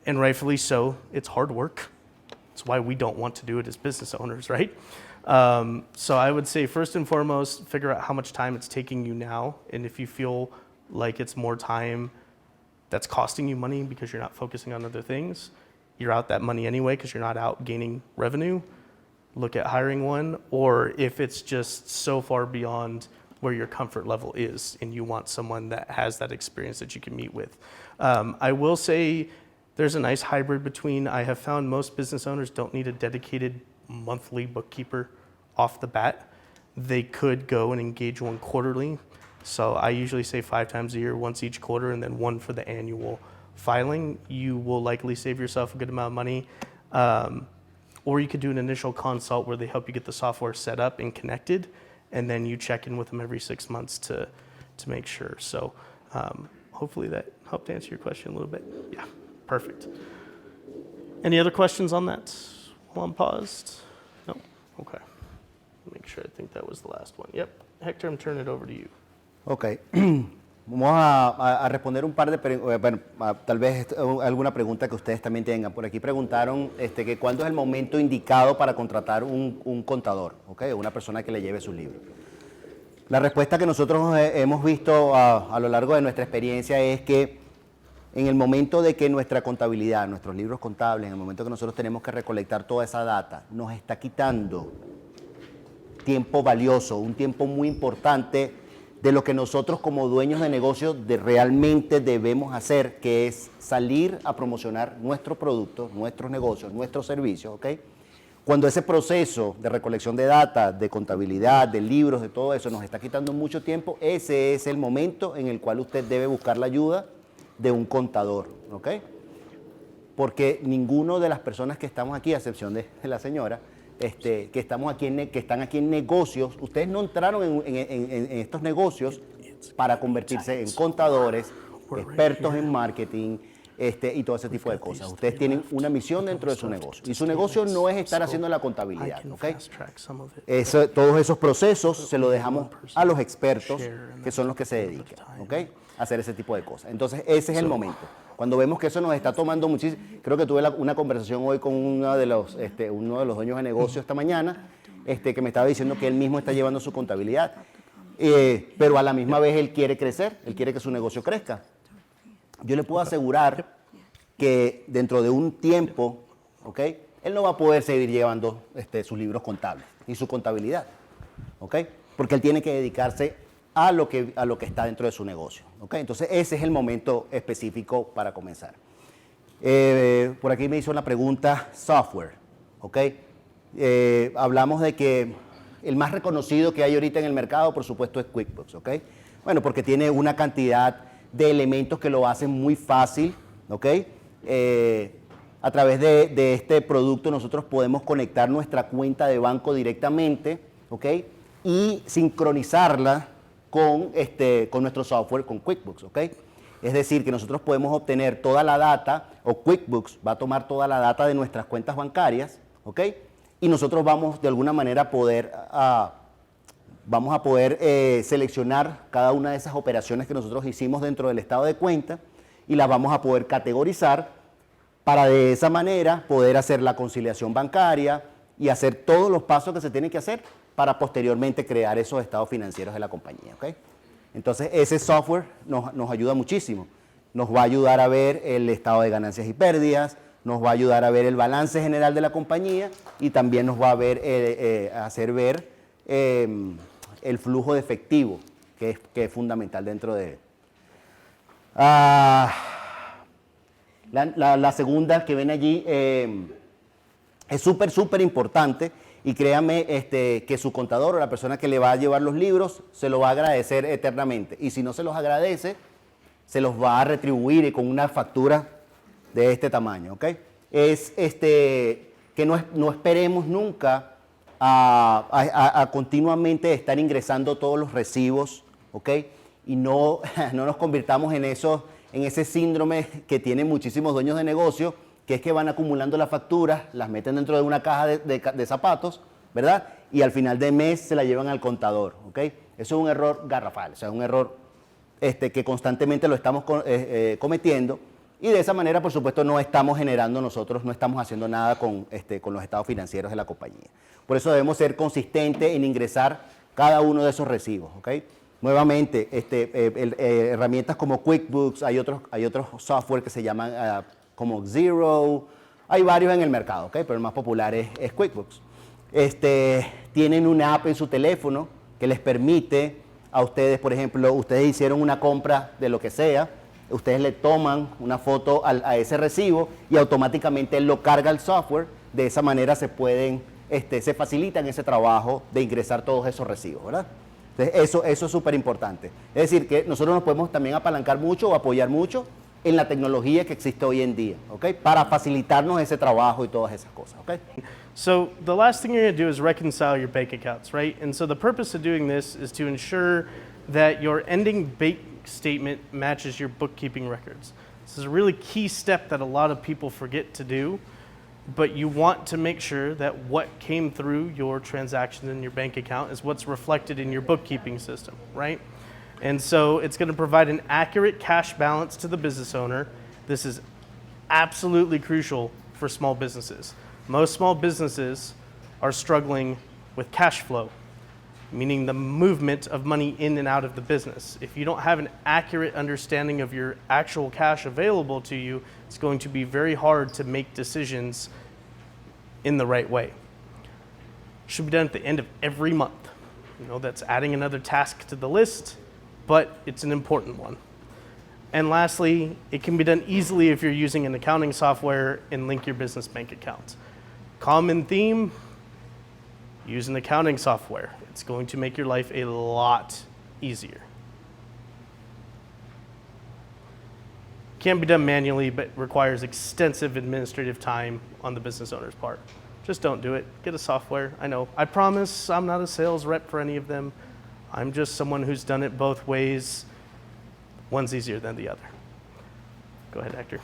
and rightfully so. It's hard work. It's why we don't want to do it as business owners, right? So I would say first and foremost, figure out how much time it's taking you now, and if you feel like it's more time that's costing you money because you're not focusing on other things, you're out that money anyway because you're not out gaining revenue, look at hiring one. Or if it's just so far beyond where your comfort level is and you want someone that has that experience that you can meet with. I will say there's a nice hybrid between, I have found most business owners don't need a dedicated monthly bookkeeper off the bat. They could go and engage one quarterly. So I usually say 5 times a year, once each quarter, and then one for the annual filing. You will likely save yourself a good amount of money. Or you could do an initial consult where they help you get the software set up and connected, and then you check in with them every 6 months to make sure. So hopefully that helped answer your question a little bit. Yeah, perfect. Any other questions on that while I'm paused? No? Okay. Make sure, I think that was the last one. Yep. Hector, I'm turning it over to you. Ok. Vamos a responder un par de preguntas, bueno, tal vez alguna pregunta que ustedes también tengan. Por aquí preguntaron que cuándo es el momento indicado para contratar un contador, ¿okay? Una persona que le lleve sus libros. La respuesta que nosotros hemos visto a lo largo de nuestra experiencia es que en el momento de que nuestra contabilidad, nuestros libros contables, en el momento que nosotros tenemos que recolectar toda esa data, nos está quitando tiempo valioso, un tiempo muy importante de lo que nosotros como dueños de negocios realmente debemos hacer, que es salir a promocionar nuestros productos, nuestros negocios, nuestros servicios, ¿ok? Cuando ese proceso de recolección de data, de contabilidad, de libros, de todo eso nos está quitando mucho tiempo, ese es el momento en el cual usted debe buscar la ayuda de un contador, ¿ok? Porque ninguno de las personas que estamos aquí, a excepción de la señora, que están aquí en negocios, ustedes no entraron en estos negocios para convertirse en contadores, expertos en marketing y todo ese tipo de cosas. Ustedes tienen una misión dentro de su negocio y su negocio no es estar haciendo la contabilidad, ¿ok? Todos esos procesos se los dejamos a los expertos, que son los que se dedican, ¿ok? A hacer ese tipo de cosas. Entonces ese es el momento. Cuando vemos que eso nos está tomando muchísimo, creo que tuve una conversación hoy con uno de los dueños de negocio esta mañana, que me estaba diciendo que él mismo está llevando su contabilidad, pero a la misma vez él quiere crecer, él quiere que su negocio crezca. Yo le puedo asegurar que dentro de un tiempo, ¿ok? Él no va a poder seguir llevando sus libros contables y su contabilidad, ¿ok? Porque él tiene que dedicarse a lo que está dentro de su negocio, ¿ok? Entonces ese es el momento específico para comenzar. Por aquí me hizo una pregunta, software, ¿ok? Hablamos de que el más reconocido que hay ahorita en el mercado, por supuesto, es QuickBooks, ¿ok? Bueno, porque tiene una cantidad de elementos que lo hacen muy fácil, ¿ok? A través de este producto nosotros podemos conectar nuestra cuenta de banco directamente, ¿ok? Y sincronizarla con nuestro software, con QuickBooks, ¿ok? Es decir, que nosotros podemos obtener toda la data, o QuickBooks va a tomar toda la data de nuestras cuentas bancarias, ¿ok? Y nosotros vamos de alguna manera a poder, seleccionar cada una de esas operaciones que nosotros hicimos dentro del estado de cuenta y las vamos a poder categorizar para de esa manera poder hacer la conciliación bancaria y hacer todos los pasos que se tienen que hacer para posteriormente crear esos estados financieros de la compañía, ¿ok? Entonces, ese software nos ayuda muchísimo. Nos va a ayudar a ver el estado de ganancias y pérdidas, nos va a ayudar a ver el balance general de la compañía y también nos va a hacer ver el flujo de efectivo, que es fundamental dentro de él. La segunda que ven allí es súper importante y créanme que su contador o la persona que le va a llevar los libros se lo va a agradecer eternamente. Y si no se los agradece, se los va a retribuir con una factura de este tamaño, ¿ok? Es que no esperemos nunca a continuamente estar ingresando todos los recibos, ¿ok? Y no nos convirtamos en ese síndrome que tienen muchísimos dueños de negocio, que es que van acumulando las facturas, las meten dentro de una caja de zapatos, ¿verdad? Y al final de mes se la llevan al contador, ¿ok? Eso es un error garrafal, o sea, un error que constantemente lo estamos cometiendo y de esa manera, por supuesto, no estamos haciendo nada con los estados financieros de la compañía. Por eso debemos ser consistentes en ingresar cada uno de esos recibos, ¿ok? Nuevamente, herramientas como QuickBooks, hay otros software que se llaman como Xero, hay varios en el mercado, ¿ok? Pero el más popular es QuickBooks. Tienen una app en su teléfono que les permite a ustedes, por ejemplo, ustedes hicieron una compra de lo que sea, ustedes le toman una foto a ese recibo y automáticamente él lo carga al software, de esa manera se facilitan ese trabajo de ingresar todos esos recibos, ¿verdad? Entonces, eso es súper importante. Es decir, que nosotros nos podemos también apalancar mucho o apoyar mucho en la tecnología que existe hoy en día, ¿ok? Para facilitarnos ese trabajo y todas esas cosas, ¿ok? So the last thing you're going to do is reconcile your bank accounts, right? And so the purpose of doing this is to ensure that your ending bank statement matches your bookkeeping records. This is a really key step that a lot of people forget to do, but you want to make sure that what came through your transactions in your bank account is what's reflected in your bookkeeping system, right? And so it's going to provide an accurate cash balance to the business owner. This is absolutely crucial for small businesses. Most small businesses are struggling with cash flow, meaning the movement of money in and out of the business. If you don't have an accurate understanding of your actual cash available to you, it's going to be very hard to make decisions in the right way. Should be done at the end of every month. You know, that's adding another task to the list, but it's an important one. And lastly, it can be done easily if you're using an accounting software and link your business bank account. Common theme, use an accounting software. It's going to make your life a lot easier. Can be done manually, but requires extensive administrative time on the business owner's part. Just don't do it. Get a software. I know. I promise I'm not a sales rep for any of them. I'm just someone who's done it both ways. One's easier than the other. Go ahead, Hector.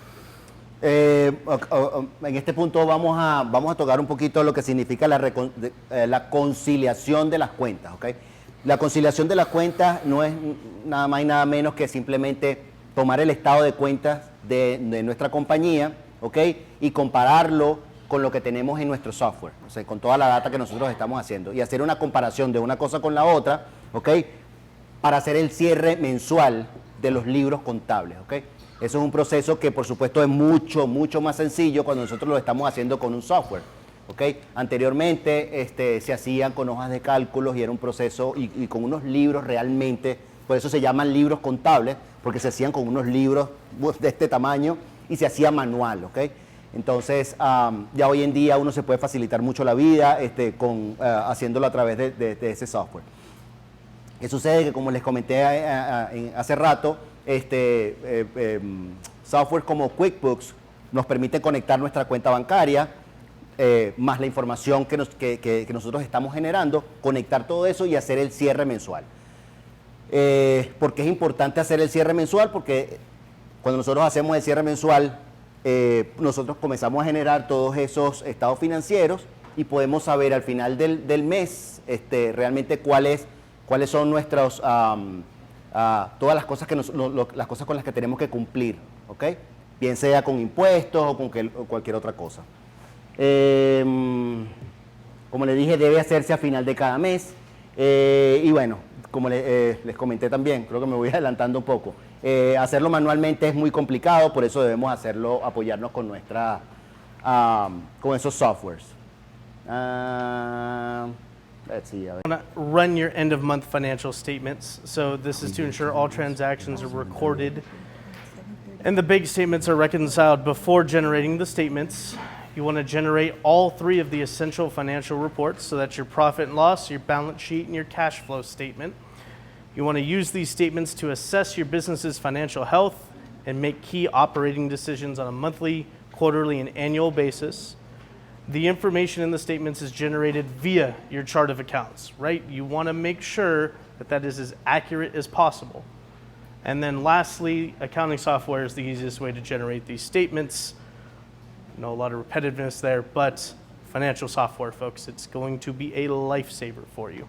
En este punto vamos a tocar un poquito lo que significa la conciliación de las cuentas, ¿ok? La conciliación de las cuentas no es nada más y nada menos que simplemente tomar el estado de cuentas de nuestra compañía, ¿ok? Y compararlo con lo que tenemos en nuestro software, o sea, con toda la data que nosotros estamos haciendo y hacer una comparación de una cosa con la otra, ¿ok? Para hacer el cierre mensual de los libros contables, ¿ok? Eso es un proceso que, por supuesto, es mucho más sencillo cuando nosotros lo estamos haciendo con un software, ¿ok? Anteriormente se hacían con hojas de cálculos y era un proceso y con unos libros realmente, por eso se llaman libros contables, porque se hacían con unos libros de este tamaño y se hacía manual, ¿ok? Entonces, ya hoy en día uno se puede facilitar mucho la vida haciéndolo a través de ese software. ¿Qué sucede? Que como les comenté hace rato, software como QuickBooks nos permite conectar nuestra cuenta bancaria, más la información que nosotros estamos generando, conectar todo eso y hacer el cierre mensual. ¿Por qué es importante hacer el cierre mensual? Porque cuando nosotros hacemos el cierre mensual, nosotros comenzamos a generar todos esos estados financieros y podemos saber al final del mes realmente cuáles son nuestros, todas las cosas, las cosas con las que tenemos que cumplir, ¿ok? Bien sea con impuestos o con cualquier otra cosa. Como le dije, debe hacerse a final de cada mes. Y bueno, como les comenté también, creo que me voy adelantando un poco. Hacerlo manualmente es muy complicado, por eso debemos apoyarnos con con esos softwares. Let's see. Want to run your end of month financial statements. So this is to ensure all transactions are recorded and the bank statements are reconciled before generating the statements. You want to generate all three of the essential financial reports, so that's your profit and loss, your balance sheet, and your cash flow statement. You want to use these statements to assess your business's financial health and make key operating decisions on a monthly, quarterly, and annual basis. The information in the statements is generated via your chart of accounts, right? You want to make sure that that is as accurate as possible. And then lastly, accounting software is the easiest way to generate these statements. I know a lot of repetitiveness there, but financial software, folks, it's going to be a lifesaver for you.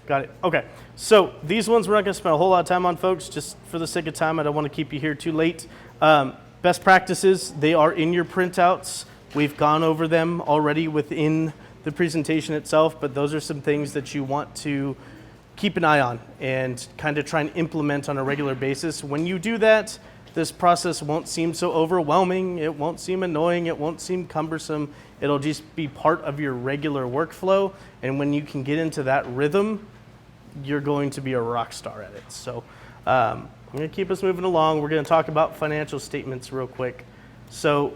Got it. Okay. So these ones we're not going to spend a whole lot of time on, folks, just for the sake of time. I don't want to keep you here too late. Best practices, they are in your printouts. We've gone over them already within the presentation itself, but those are some things that you want to keep an eye on and kind of try and implement on a regular basis. When you do that, this process won't seem so overwhelming, it won't seem annoying, it won't seem cumbersome. It'll just be part of your regular workflow, and when you can get into that rhythm, you're going to be a rock star at it. So I'm going to keep us moving along. We're going to talk about financial statements real quick. So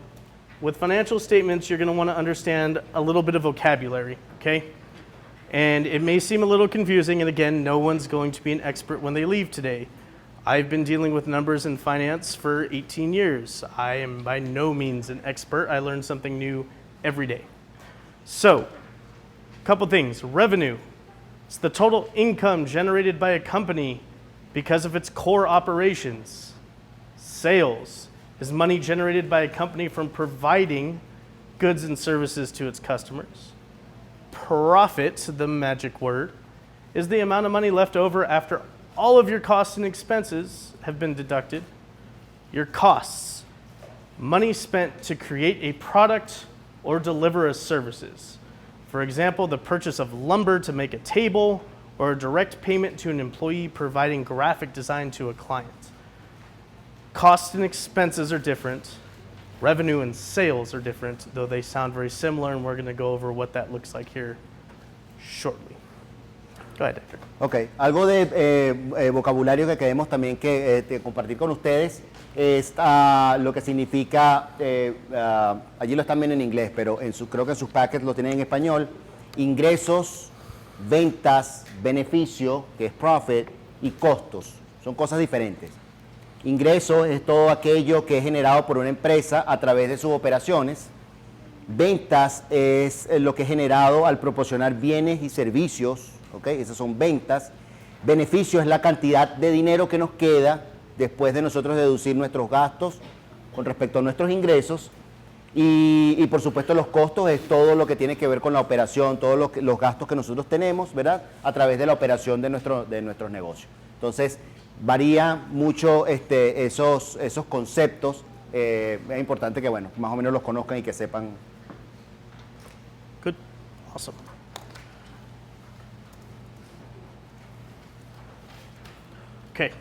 with financial statements, you're going to want to understand a little bit of vocabulary, okay? And it may seem a little confusing, and again, no one's going to be an expert when they leave today. I've been dealing with numbers in finance for 18 years. I am by no means an expert. I learn something new every day. So, a couple things. Revenue. It's the total income generated by a company because of its core operations. Sales is money generated by a company from providing goods and services to its customers. Profit, the magic word, is the amount of money left over after all of your costs and expenses have been deducted. Your costs, money spent to create a product or deliver a services. For example, the purchase of lumber to make a table, or a direct payment to an employee providing graphic design to a client. Costs and expenses are different. Revenue and sales are different, though they sound very similar, and we're going to go over what that looks like here shortly. Go ahead, Hector. Ok, algo de vocabulario que queremos también compartir con ustedes es lo que significa, allí lo están viendo en inglés, pero creo que en sus packets lo tienen en español, ingresos, ventas, beneficio, que es profit, y costos, son cosas diferentes. Ingresos es todo aquello que es generado por una empresa a través de sus operaciones. Ventas es lo que es generado al proporcionar bienes y servicios, ¿ok? Esas son ventas. Beneficio es la cantidad de dinero que nos queda después de nosotros deducir nuestros gastos con respecto a nuestros ingresos. Y por supuesto los costos es todo lo que tiene que ver con la operación, todos los gastos que nosotros tenemos, ¿verdad? A través de la operación de nuestros negocios. Entonces, varía mucho esos conceptos. Es importante que, bueno, más o menos los conozcan y que sepan. Good. Awesome. Okay.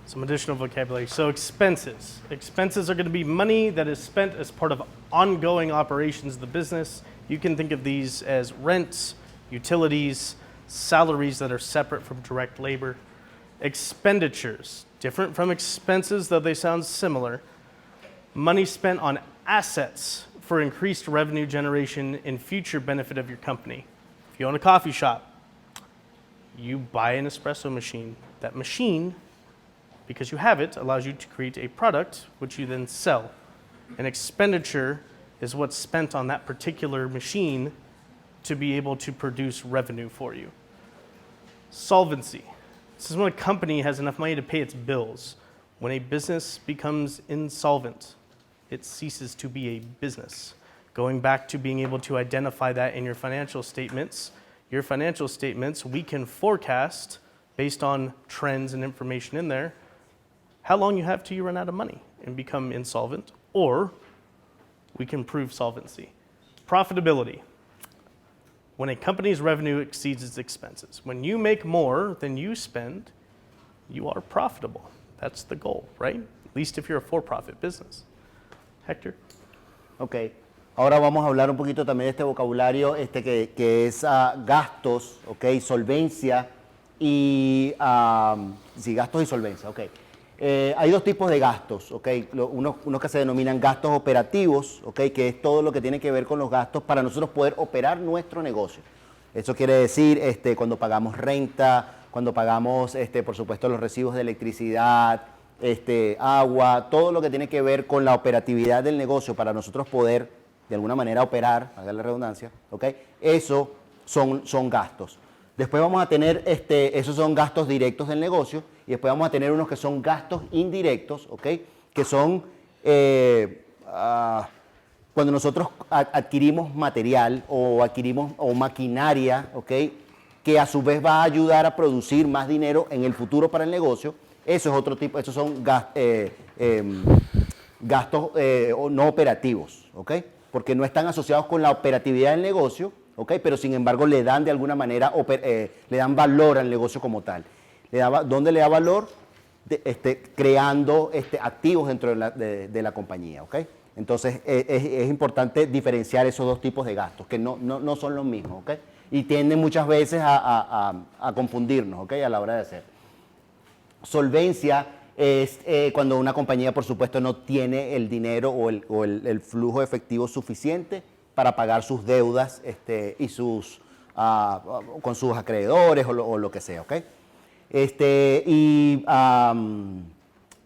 Some additional vocabulary. So expenses. Expenses are going to be money that is spent as part of ongoing operations of the business. You can think of these as rents, utilities, salaries that are separate from direct labor. Expenditures, different from expenses, though they sound similar. Money spent on assets for increased revenue generation and future benefit of your company. If you own a coffee shop, You buy an espresso machine. That machine, because you have it, allows you to create a product which you then sell. An expenditure is what's spent on that particular machine to be able to produce revenue for you. Solvency. This is when a company has enough money to pay its bills. When a business becomes insolvent, it ceases to be a business. Going back to being able to identify that in your financial statements, we can forecast based on trends and information in there how long you have till you run out of money and become insolvent, or we can prove solvency. Profitability. When a company's revenue exceeds its expenses, when you make more than you spend, you are profitable. That's the goal, right? At least if you're a for-profit business. Hector? Ok. Ahora vamos a hablar un poquito también de este vocabulario que es gastos, ok, solvencia y sí, gastos y solvencia, ok. Hay dos tipos de gastos, ok. Unos que se denominan gastos operativos, ok, que es todo lo que tiene que ver con los gastos para nosotros poder operar nuestro negocio. Eso quiere decir cuando pagamos renta, cuando pagamos, por supuesto, los recibos de electricidad, agua, todo lo que tiene que ver con la operatividad del negocio para nosotros poder de alguna manera operar, haga la redundancia, ¿ok? Eso son gastos. Después vamos a tener, esos son gastos directos del negocio, y después vamos a tener unos que son gastos indirectos, ¿ok? Que son cuando nosotros adquirimos material o adquirimos maquinaria, ¿ok? Que a su vez va a ayudar a producir más dinero en el futuro para el negocio. Eso es otro tipo, esos son gastos no operativos, ¿ok? Porque no están asociados con la operatividad del negocio, ¿ok? Pero sin embargo le dan de alguna manera, le dan valor al negocio como tal. ¿Dónde le da valor? Creando activos dentro de la compañía, ¿ok? Entonces es importante diferenciar esos dos tipos de gastos, que no son los mismos, ¿ok? Y tienden muchas veces a confundirnos, ¿ok? A la hora de hacer. Solvencia es cuando una compañía, por supuesto, no tiene el dinero o el flujo efectivo suficiente para pagar sus deudas y con sus acreedores o lo que sea, ¿ok?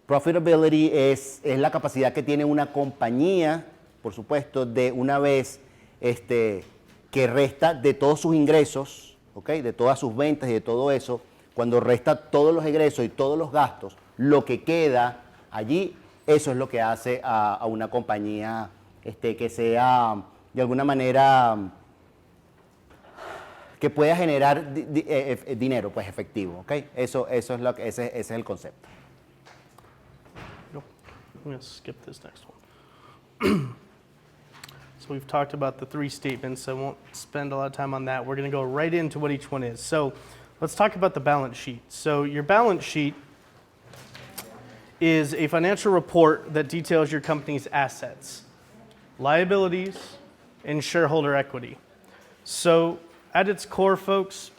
Profitability es la capacidad que tiene una compañía, por supuesto, de una vez que resta de todos sus ingresos, ¿ok? De todas sus ventas y de todo eso, cuando resta todos los ingresos y todos los gastos, lo que queda allí, eso es lo que hace a una compañía que sea de alguna manera que pueda generar dinero, pues efectivo, ¿ok? Ese es el concepto. I'm going to skip this next one. So we've talked about the three statements. I won't spend a lot of time on that. We're going to go right into what each one is. So let's talk about the balance sheet. So your balance sheet is a financial report that details your company's assets, liabilities, and shareholder equity. So at its core, folks,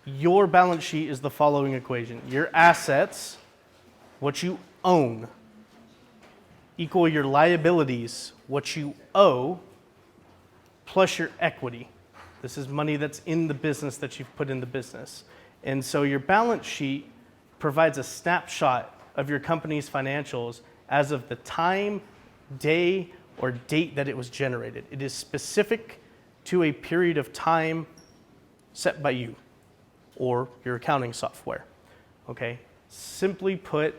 your balance sheet is the following equation. Your assets, what you own, equal your liabilities, what you owe, plus your equity. This is money that's in the business that you've put in the business. And so your balance sheet provides a snapshot of your company's financials as of the time, day, or date that it was generated. It is specific to a period of time set by you or your accounting software. Okay? Simply put,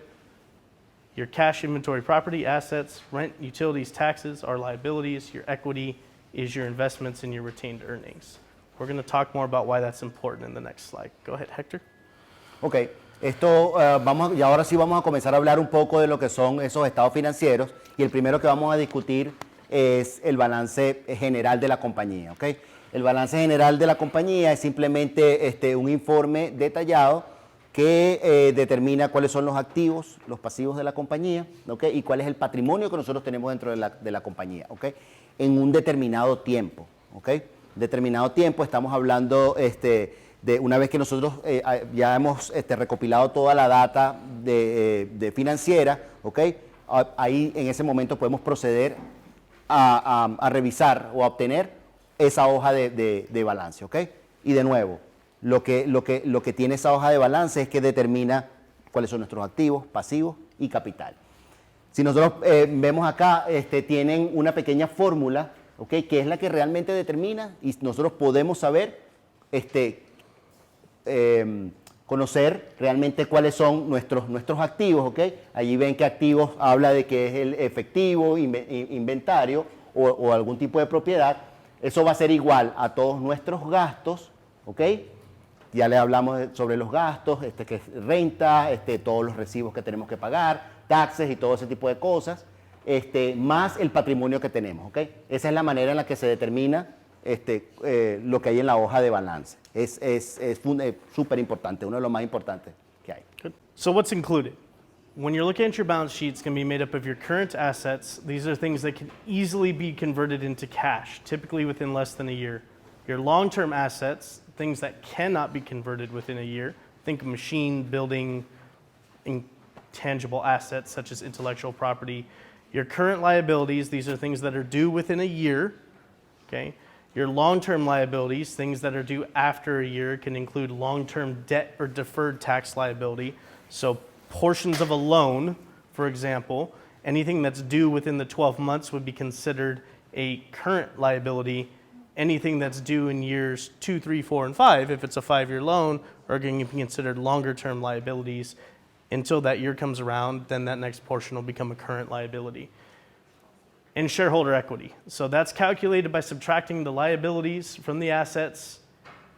your cash, inventory, property, assets, rent, utilities, taxes are liabilities. Your equity is your investments and your retained earnings. We're going to talk more about why that's important in the next slide. Go ahead, Hector. Ok, y ahora sí vamos a comenzar a hablar un poco de lo que son esos estados financieros, y el primero que vamos a discutir es el balance general de la compañía, ¿ok? El balance general de la compañía es simplemente un informe detallado que determina cuáles son los activos, los pasivos de la compañía, ¿ok? Y cuál es el patrimonio que nosotros tenemos dentro de la compañía, ¿ok? En un determinado tiempo, ¿ok? Determinado tiempo, estamos hablando de una vez que nosotros ya hemos recopilado toda la data de financiera, ¿ok? Ahí en ese momento podemos proceder a revisar o a obtener esa hoja de balance, ¿ok? Y de nuevo, lo que tiene esa hoja de balance es que determina cuáles son nuestros activos, pasivos y capital. Si nosotros vemos acá, tienen una pequeña fórmula, ¿okay? Que es la que realmente determina y nosotros podemos saber, conocer realmente cuáles son nuestros activos, ¿ok? Allí ven que activos habla de que es el efectivo, inventario o algún tipo de propiedad. Eso va a ser igual a todos nuestros gastos, ¿ok? Ya le hablamos sobre los gastos, que es renta, todos los recibos que tenemos que pagar, taxes y todo ese tipo de cosas, más el patrimonio que tenemos, ¿ok? Esa es la manera en la que se determina lo que hay en la hoja de balance. Es súper importante, uno de los más importantes que hay. Good. So what's included? When you're looking at your balance sheet, it's going to be made up of your current assets. These are things that can easily be converted into cash, typically within less than a year. Your long-term assets, things that cannot be converted within a year. Think machine, building, intangible assets such as intellectual property. Your current liabilities, these are things that are due within a year. Okay? Your long-term liabilities, things that are due after a year, can include long-term debt or deferred tax liability. So portions of a loan, for example, anything that's due within the 12 months would be considered a current liability. Anything that's due in years 2, 3, 4, and 5, if it's a 5-year loan, are going to be considered longer-term liabilities. Until that year comes around, then that next portion will become a current liability. And shareholder equity. So that's calculated by subtracting the liabilities from the assets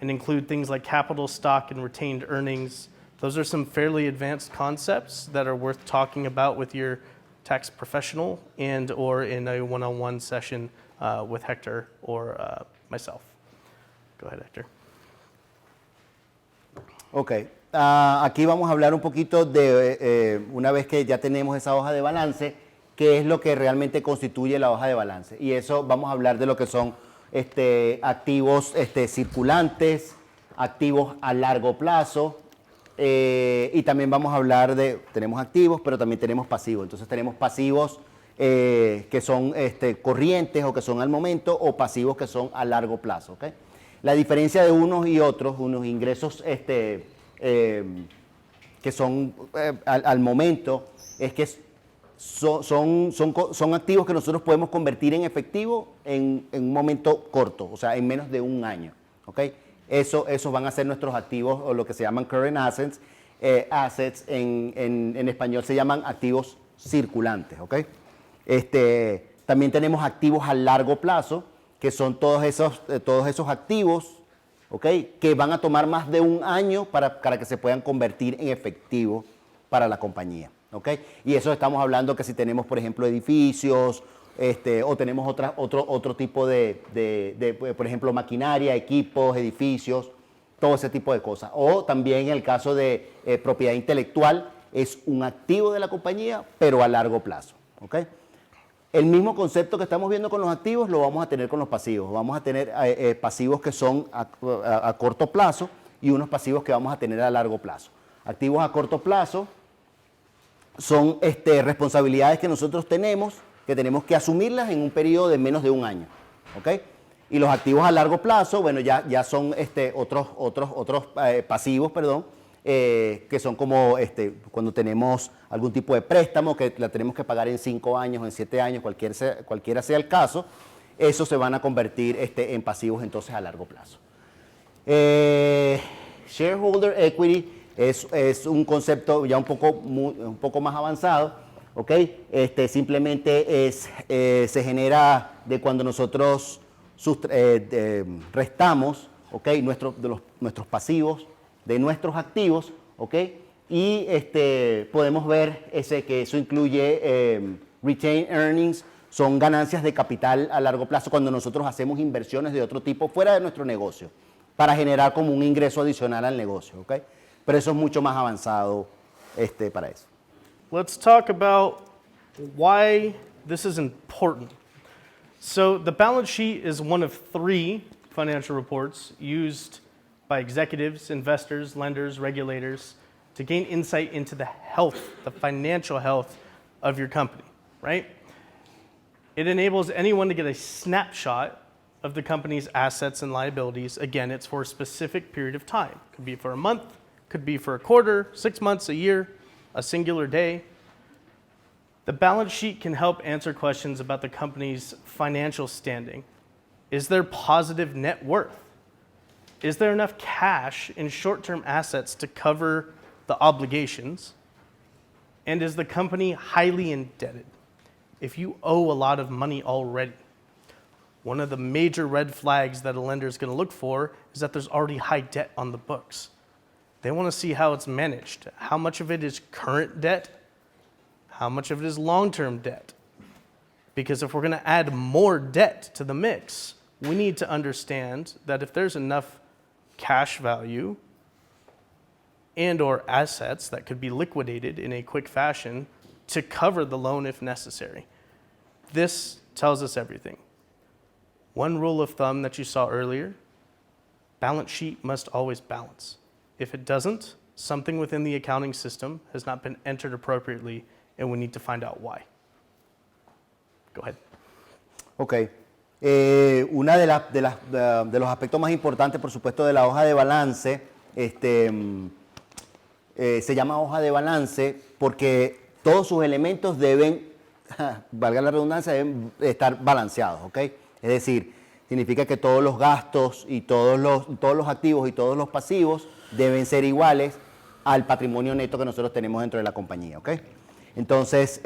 and include things like capital stock and retained earnings. Those are some fairly advanced concepts that are worth talking about with your tax professional and or in a one-on-one session with Hector or myself. Go ahead, Hector. Ok, aquí vamos a hablar un poquito de, una vez que ya tenemos esa hoja de balance, qué es lo que realmente constituye la hoja de balance. Y eso vamos a hablar de lo que son activos circulantes, activos a largo plazo, y también vamos a hablar de, tenemos activos, pero también tenemos pasivos. Entonces tenemos pasivos que son corrientes o que son al momento, o pasivos que son a largo plazo. ¿Okay? La diferencia de unos y otros, unos ingresos que son al momento, es que son activos que nosotros podemos convertir en efectivo en un momento corto, o sea, en menos de un año. ¿Okay? Esos van a ser nuestros activos, o lo que se llaman current assets. Assets en español se llaman activos circulantes. ¿Okay? También tenemos activos a largo plazo, que son todos esos activos, ¿okay? Que van a tomar más de un año para que se puedan convertir en efectivo para la compañía. ¿Okay? Y eso estamos hablando que si tenemos, por ejemplo, edificios, o tenemos otro tipo de, por ejemplo, maquinaria, equipos, edificios, todo ese tipo de cosas. O también en el caso de propiedad intelectual, es un activo de la compañía, pero a largo plazo. ¿Okay? El mismo concepto que estamos viendo con los activos lo vamos a tener con los pasivos. Vamos a tener pasivos que son a corto plazo y unos pasivos que vamos a tener a largo plazo. Activos a corto plazo son responsabilidades que nosotros tenemos, que tenemos que asumirlas en un periodo de menos de un año. ¿Okay? Y los activos a largo plazo, bueno, ya son otros pasivos, perdón, que son como cuando tenemos algún tipo de préstamo que la tenemos que pagar en 5 años, en 7 años, cualquiera sea el caso, esos se van a convertir en pasivos entonces a largo plazo. Shareholder equity es un concepto ya un poco más avanzado, ¿ok? Simplemente se genera de cuando nosotros restamos, ¿ok? Nuestros pasivos de nuestros activos, ¿ok? Y podemos ver que eso incluye retained earnings, son ganancias de capital a largo plazo cuando nosotros hacemos inversiones de otro tipo fuera de nuestro negocio para generar como un ingreso adicional al negocio, ¿ok? Pero eso es mucho más avanzado para eso. Let's talk about why this is important. So the balance sheet is one of 3 financial reports used by executives, investors, lenders, regulators to gain insight into the health, the financial health of your company, right? It enables anyone to get a snapshot of the company's assets and liabilities. Again, it's for a specific period of time. Could be for a month, could be for a quarter, 6 months, a year, a singular day. The balance sheet can help answer questions about the company's financial standing. Is there positive net worth? Is there enough cash in short-term assets to cover the obligations? And is the company highly indebted? If you owe a lot of money already, one of the major red flags that a lender is going to look for is that there's already high debt on the books. They want to see how it's managed. How much of it is current debt? How much of it is long-term debt? Because if we're going to add more debt to the mix, we need to understand that if there's enough cash value and or assets that could be liquidated in a quick fashion to cover the loan if necessary. This tells us everything. One rule of thumb that you saw earlier, balance sheet must always balance. If it doesn't, something within the accounting system has not been entered appropriately, and we need to find out why. Go ahead. Ok. Una de los aspectos más importantes, por supuesto, de la hoja de balance, se llama hoja de balance porque todos sus elementos deben, valga la redundancia, deben estar balanceados, ¿ok? Es decir, significa que todos los gastos y todos los activos y todos los pasivos deben ser iguales al patrimonio neto que nosotros tenemos dentro de la compañía, ¿ok? Entonces,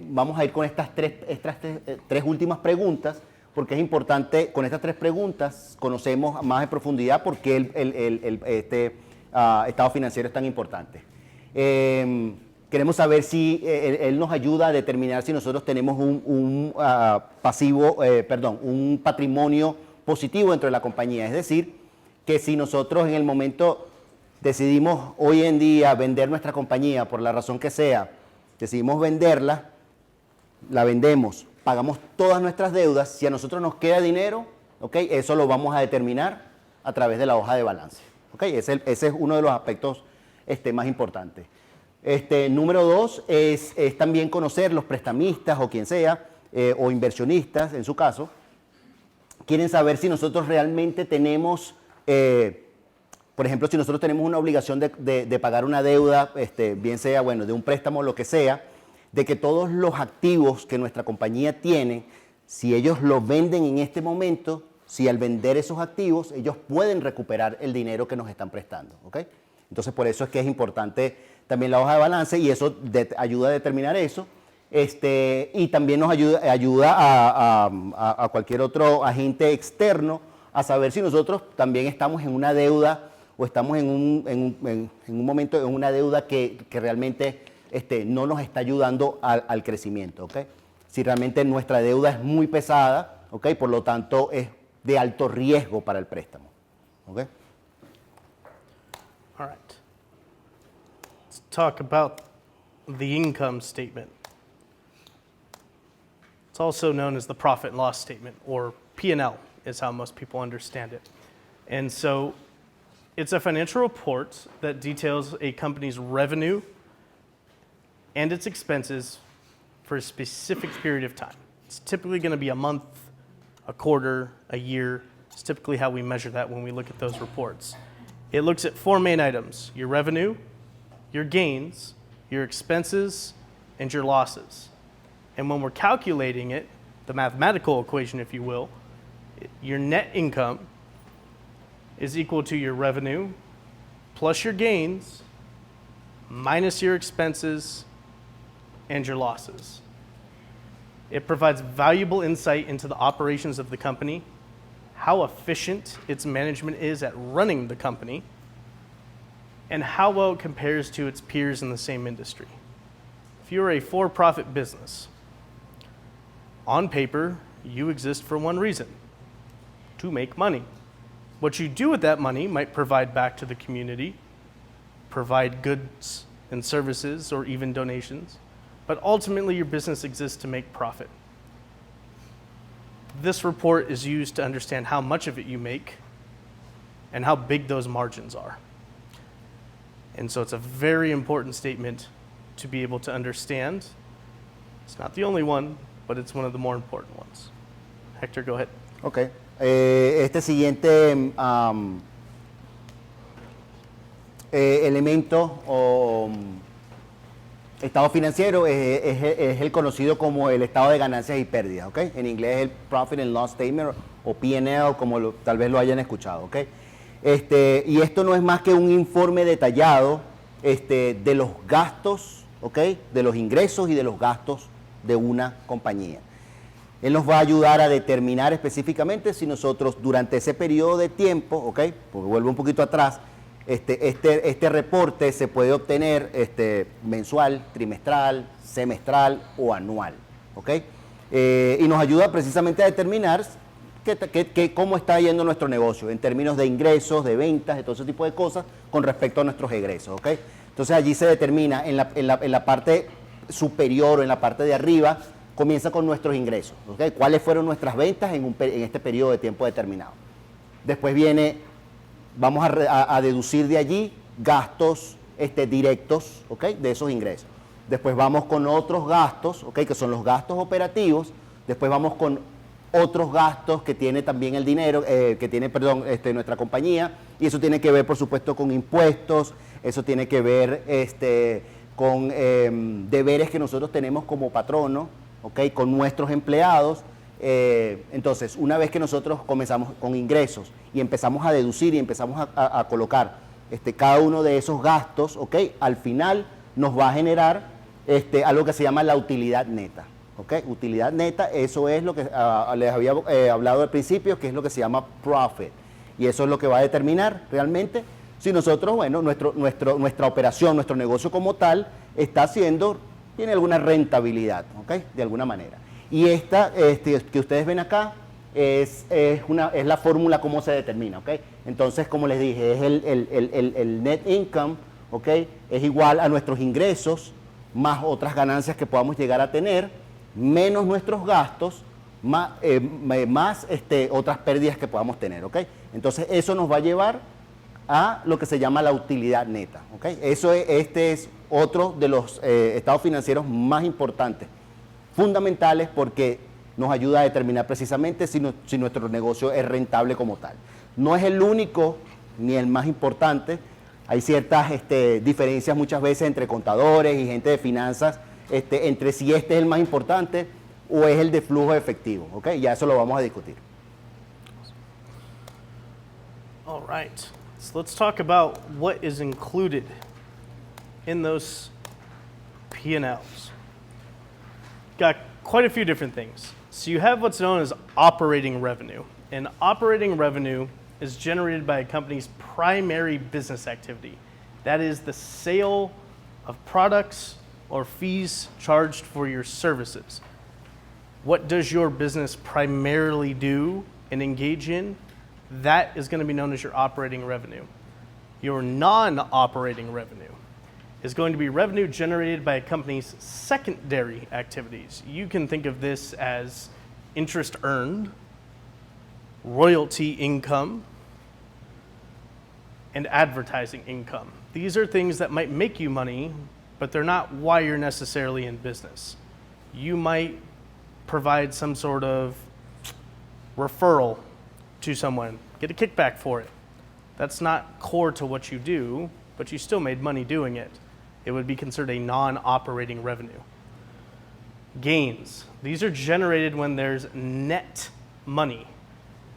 vamos a ir con estas tres últimas preguntas, porque es importante, con estas tres preguntas conocemos más en profundidad por qué este estado financiero es tan importante. Queremos saber si él nos ayuda a determinar si nosotros tenemos un patrimonio positivo dentro de la compañía. Es decir, que si nosotros en el momento decidimos hoy en día vender nuestra compañía por la razón que sea, decidimos venderla, la vendemos, pagamos todas nuestras deudas, si a nosotros nos queda dinero, ¿okay? Eso lo vamos a determinar a través de la hoja de balance. ¿Okay? Ese es uno de los aspectos más importantes. Número 2 es también conocer los prestamistas o quien sea, o inversionistas en su caso, quieren saber si nosotros realmente tenemos, por ejemplo, si nosotros tenemos una obligación de pagar una deuda, bien sea de un préstamo o lo que sea, de que todos los activos que nuestra compañía tiene, si ellos los venden en este momento, si al vender esos activos, ellos pueden recuperar el dinero que nos están prestando, ¿ok? Entonces, por eso es que es importante también la hoja de balance y eso ayuda a determinar eso. Y también nos ayuda a cualquier otro agente externo a saber si nosotros también estamos en una deuda o estamos en un momento en una deuda que realmente no nos está ayudando al crecimiento, ¿ok? Si realmente nuestra deuda es muy pesada, ¿ok? Por lo tanto es de alto riesgo para el préstamo, ¿ok? All right. Let's talk about the income statement. It's also known as the profit and loss statement, or P&L is how most people understand it. And so it's a financial report that details a company's revenue and its expenses for a specific period of time. It's typically going to be a month, a quarter, a year. It's typically how we measure that when we look at those reports. It looks at four main items: your revenue, your gains, your expenses, and your losses. And when we're calculating it, the mathematical equation, if you will, your net income is equal to your revenue plus your gains minus your expenses and your losses. It provides valuable insight into the operations of the company, how efficient its management is at running the company, and how well it compares to its peers in the same industry. If you're a for-profit business, on paper, you exist for one reason: to make money. What you do with that money might provide back to the community, provide goods and services, or even donations, but ultimately your business exists to make profit. This report is used to understand how much of it you make and how big those margins are. And so it's a very important statement to be able to understand. It's not the only one, but it's one of the more important ones. Hector, go ahead. Ok. Este siguiente elemento o estado financiero es el conocido como el estado de ganancias y pérdidas, ¿ok? En inglés es el Profit and Loss Statement o P&L, como tal vez lo hayan escuchado, ¿ok? Y esto no es más que un informe detallado de los gastos, ¿ok? De los ingresos y de los gastos de una compañía. Él nos va a ayudar a determinar específicamente si nosotros durante ese periodo de tiempo, ¿ok? Porque vuelvo un poquito atrás, este reporte se puede obtener mensual, trimestral, semestral o anual, ¿ok? Y nos ayuda precisamente a determinar cómo está yendo nuestro negocio en términos de ingresos, de ventas, de todo ese tipo de cosas con respecto a nuestros egresos, ¿ok? Entonces allí se determina en la parte superior o en la parte de arriba, comienza con nuestros ingresos, ¿ok? ¿Cuáles fueron nuestras ventas en este periodo de tiempo determinado? Después viene, vamos a deducir de allí gastos directos, ¿ok? De esos ingresos. Después vamos con otros gastos, ¿ok? Que son los gastos operativos. Después vamos con otros gastos que tiene también el dinero, que tiene, perdón, nuestra compañía. Y eso tiene que ver, por supuesto, con impuestos. Eso tiene que ver con deberes que nosotros tenemos como patrono, ¿ok? Con nuestros empleados. Entonces, una vez que nosotros comenzamos con ingresos y empezamos a deducir y empezamos a colocar cada uno de esos gastos, ¿ok? Al final nos va a generar algo que se llama la utilidad neta, ¿ok? Utilidad neta, eso es lo que les había hablado al principio, que es lo que se llama profit. Y eso es lo que va a determinar realmente si nosotros, bueno, nuestra operación, nuestro negocio como tal, tiene alguna rentabilidad, ¿ok? De alguna manera. Y esta que ustedes ven acá es la fórmula cómo se determina, ¿ok? Entonces, como les dije, es el net income, ¿ok? Es igual a nuestros ingresos más otras ganancias que podamos llegar a tener, menos nuestros gastos, más otras pérdidas que podamos tener, ¿ok? Entonces, eso nos va a llevar a lo que se llama la utilidad neta, ¿ok? Este es otro de los estados financieros más importantes, fundamentales, porque nos ayuda a determinar precisamente si nuestro negocio es rentable como tal. No es el único ni el más importante. Hay ciertas diferencias muchas veces entre contadores y gente de finanzas, entre si este es el más importante o es el de flujo efectivo, ¿ok? Ya eso lo vamos a discutir. All right, so let's talk about what is included in those P&Ls. Got quite a few different things. So you have what's known as operating revenue. And operating revenue is generated by a company's primary business activity. That is the sale of products or fees charged for your services. What does your business primarily do and engage in? That is going to be known as your operating revenue. Your non-operating revenue is going to be revenue generated by a company's secondary activities. You can think of this as interest earned, royalty income, and advertising income. These are things that might make you money, but they're not why you're necessarily in business. You might provide some sort of referral to someone, get a kickback for it. That's not core to what you do, but you still made money doing it. It would be considered a non-operating revenue. Gains. These are generated when there's net money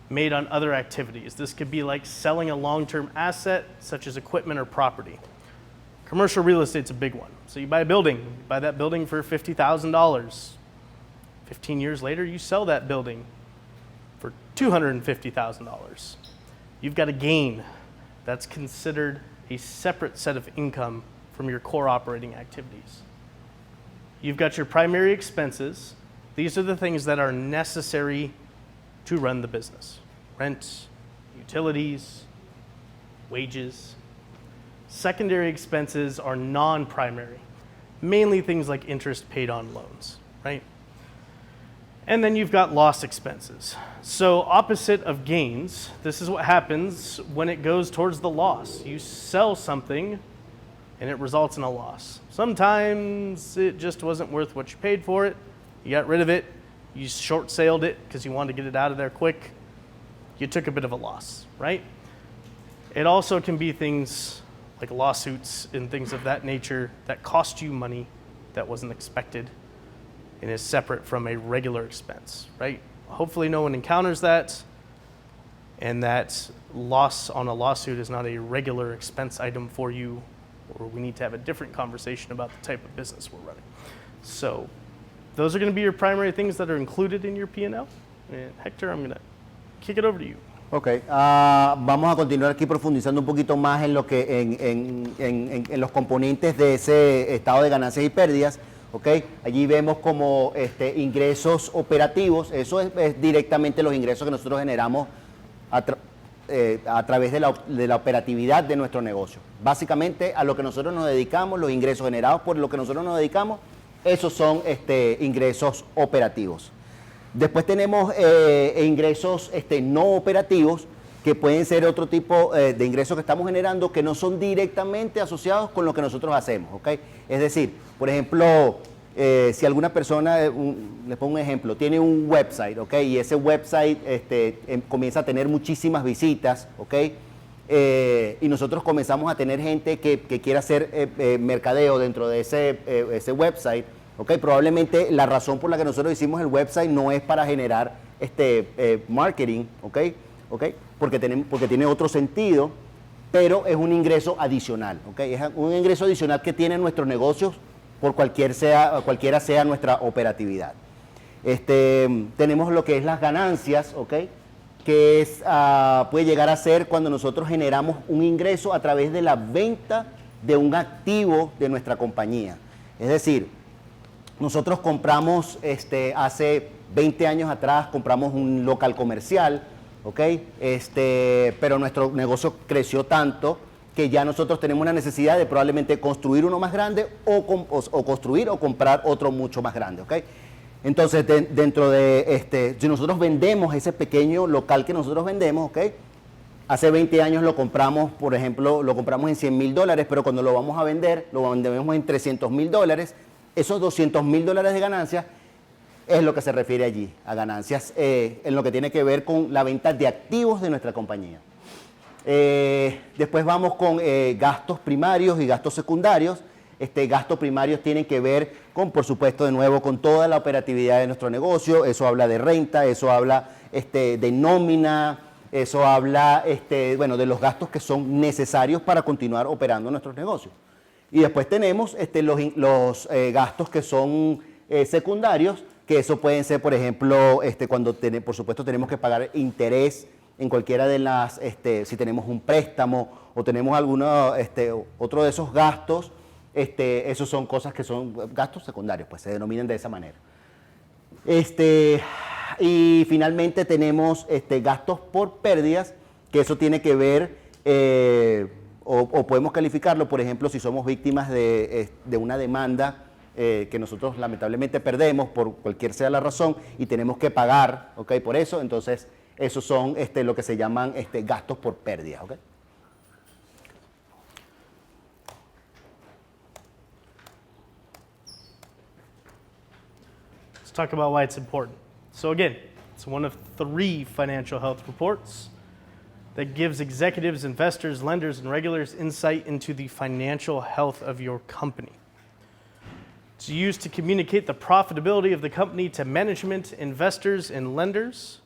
made on other activities. This could be like selling a long-term asset, such as equipment or property. Commercial real estate's a big one. So you buy a building, you buy that building for $50,000. 15 years later, you sell that building for $250,000. You've got a gain. That's considered a separate set of income from your core operating activities. You've got your primary expenses. These are the things that are necessary to run the business. Rent, utilities, wages. Secondary expenses are non-primary, mainly things like interest paid on loans, right? And then you've got loss expenses. So opposite of gains, this is what happens when it goes towards the loss. You sell something and it results in a loss. Sometimes it just wasn't worth what you paid for it. You got rid of it. You short-sailed it because you wanted to get it out of there quick. you took a bit of a loss, right? It also can be things like lawsuits and things of that nature that cost you money that wasn't expected and is separate from a regular expense, right? Hopefully no one encounters that, and that loss on a lawsuit is not a regular expense item for you, or we need to have a different conversation about the type of business we're running. So those are going to be your primary things that are included in your P&L. And Hector, I'm going to kick it over to you. Ok, vamos a continuar aquí profundizando un poquito más en lo que en los componentes de ese estado de ganancias y pérdidas. Okay. Allí vemos como ingresos operativos, eso es directamente los ingresos que nosotros generamos a través de la operatividad de nuestro negocio. Básicamente a lo que nosotros nos dedicamos, los ingresos generados por lo que nosotros nos dedicamos, esos son ingresos operativos. Después tenemos ingresos no operativos, que pueden ser otro tipo de ingresos que estamos generando que no son directamente asociados con lo que nosotros hacemos, ¿ok? Es decir, por ejemplo, si alguna persona, les pongo un ejemplo, tiene un website, ¿ok? Y ese website comienza a tener muchísimas visitas, ¿ok? Y nosotros comenzamos a tener gente que quiere hacer mercadeo dentro de ese website, ¿ok? Probablemente la razón por la que nosotros hicimos el website no es para generar marketing, ¿ok? Porque tiene otro sentido, pero es un ingreso adicional, ¿ok? Es un ingreso adicional que tienen nuestros negocios por cualquiera sea nuestra operatividad. Tenemos lo que es las ganancias, ¿ok? Que puede llegar a ser cuando nosotros generamos un ingreso a través de la venta de un activo de nuestra compañía. Es decir, nosotros compramos hace 20 años atrás, compramos un local comercial, ¿ok? Pero nuestro negocio creció tanto que ya nosotros tenemos la necesidad de probablemente construir uno más grande o construir o comprar otro mucho más grande, ¿ok? Entonces, dentro de si nosotros vendemos ese pequeño local que nosotros vendemos, ¿ok? Hace 20 años lo compramos, por ejemplo, lo compramos en $100,000, pero cuando lo vamos a vender, lo vendemos en $300,000. Esos $200,000 de ganancias es lo que se refiere allí, a ganancias en lo que tiene que ver con la venta de activos de nuestra compañía. Después vamos con gastos primarios y gastos secundarios. Gastos primarios tienen que ver con, por supuesto, de nuevo, con toda la operatividad de nuestro negocio. Eso habla de renta, eso habla de nómina, eso habla bueno, de los gastos que son necesarios para continuar operando nuestros negocios. Y después tenemos los gastos que son secundarios, que eso pueden ser, por ejemplo, cuando por supuesto tenemos que pagar interés en cualquiera de las, si tenemos un préstamo o tenemos alguno, otro de esos gastos, esos son cosas que son gastos secundarios, pues se denominan de esa manera. Y finalmente tenemos gastos por pérdidas, que eso tiene que ver, o podemos calificarlo, por ejemplo, si somos víctimas de una demanda que nosotros lamentablemente perdemos por cualquier sea la razón y tenemos que pagar, ¿ok? Por eso, entonces esos son lo que se llaman gastos por pérdidas, ¿ok? Let's talk about why it's important. So again, it's one of 3 financial health reports that gives executives, investors, lenders, and regulators insight into the financial health of your company. It's used to communicate the profitability of the company to management, investors, and lenders.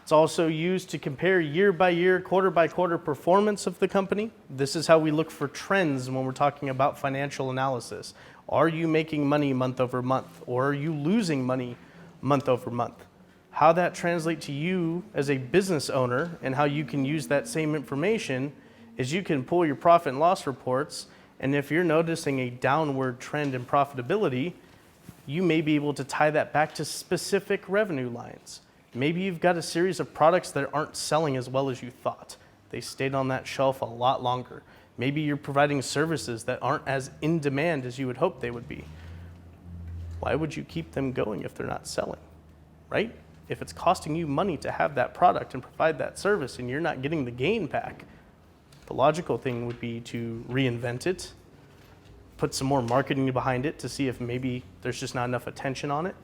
It's also used to compare year by year, quarter by quarter performance of the company. This is how we look for trends when we're talking about financial analysis. Are you making money month over month, or are you losing money month over month? How that translates to you as a business owner and how you can use that same information is you can pull your profit and loss reports, and if you're noticing a downward trend in profitability, you may be able to tie that back to specific revenue lines. Maybe you've got a series of products that aren't selling as well as you thought. They stayed on that shelf a lot longer. Maybe you're providing services that aren't as in demand as you would hope they would be. Why would you keep them going if they're not selling, right? If it's costing you money to have that product and provide that service and you're not getting the gain back, the logical thing would be to reinvent it, put some more marketing behind it to see if maybe there's just not enough attention on it,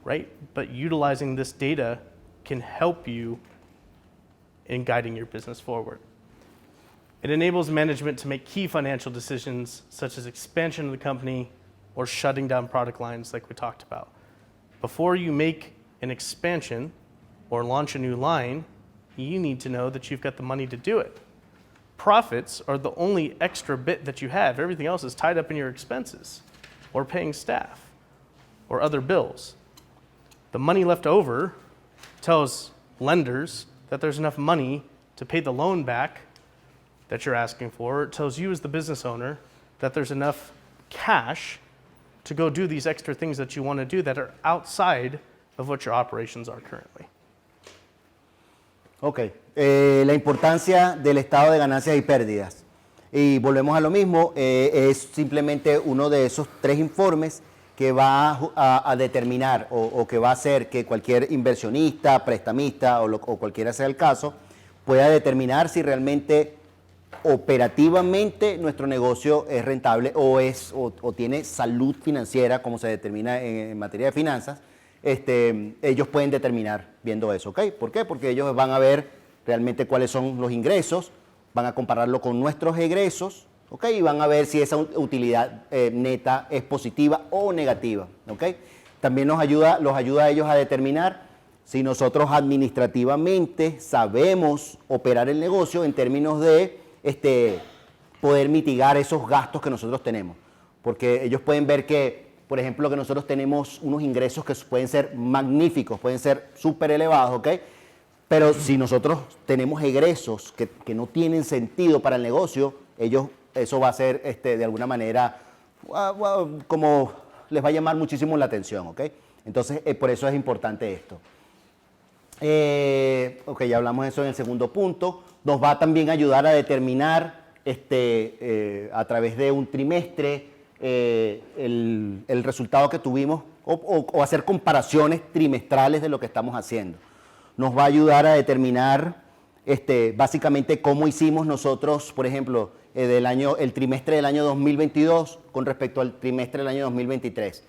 right? But utilizing this data can help you in guiding your business forward. It enables management to make key financial decisions such as expansion of the company or shutting down product lines like we talked about. Before you make an expansion or launch a new line, you need to know that you've got the money to do it. Profits are the only extra bit that you have. Everything else is tied up in your expenses or paying staff or other bills. The money left over tells lenders that there's enough money to pay the loan back that you're asking for. It tells you as the business owner that there's enough cash to go do these extra things that you want to do that are outside of what your operations are currently. Ok, la importancia del estado de ganancias y pérdidas. Y volvemos a lo mismo, es simplemente uno de esos 3 informes que va a determinar o que va a hacer que cualquier inversionista, prestamista o cualquiera sea el caso, pueda determinar si realmente operativamente nuestro negocio es rentable o tiene salud financiera, como se determina en materia de finanzas. Ellos pueden determinar viendo eso, ¿ok? ¿Por qué? Porque ellos van a ver realmente cuáles son los ingresos, van a compararlo con nuestros egresos, ¿ok? Y van a ver si esa utilidad neta es positiva o negativa, ¿ok? También los ayuda a ellos a determinar si nosotros administrativamente sabemos operar el negocio en términos de poder mitigar esos gastos que nosotros tenemos. Porque ellos pueden ver que, por ejemplo, que nosotros tenemos unos ingresos que pueden ser magníficos, pueden ser súper elevados, ¿ok? Pero si nosotros tenemos egresos que no tienen sentido para el negocio, eso va a ser de alguna manera, como les va a llamar muchísimo la atención, ¿ok? Entonces, por eso es importante esto. Ok, ya hablamos de eso en el segundo punto. Nos va también a ayudar a determinar a través de un trimestre el resultado que tuvimos o hacer comparaciones trimestrales de lo que estamos haciendo. Nos va a ayudar a determinar básicamente cómo hicimos nosotros, por ejemplo, el trimestre del año 2022 con respecto al trimestre del año 2023.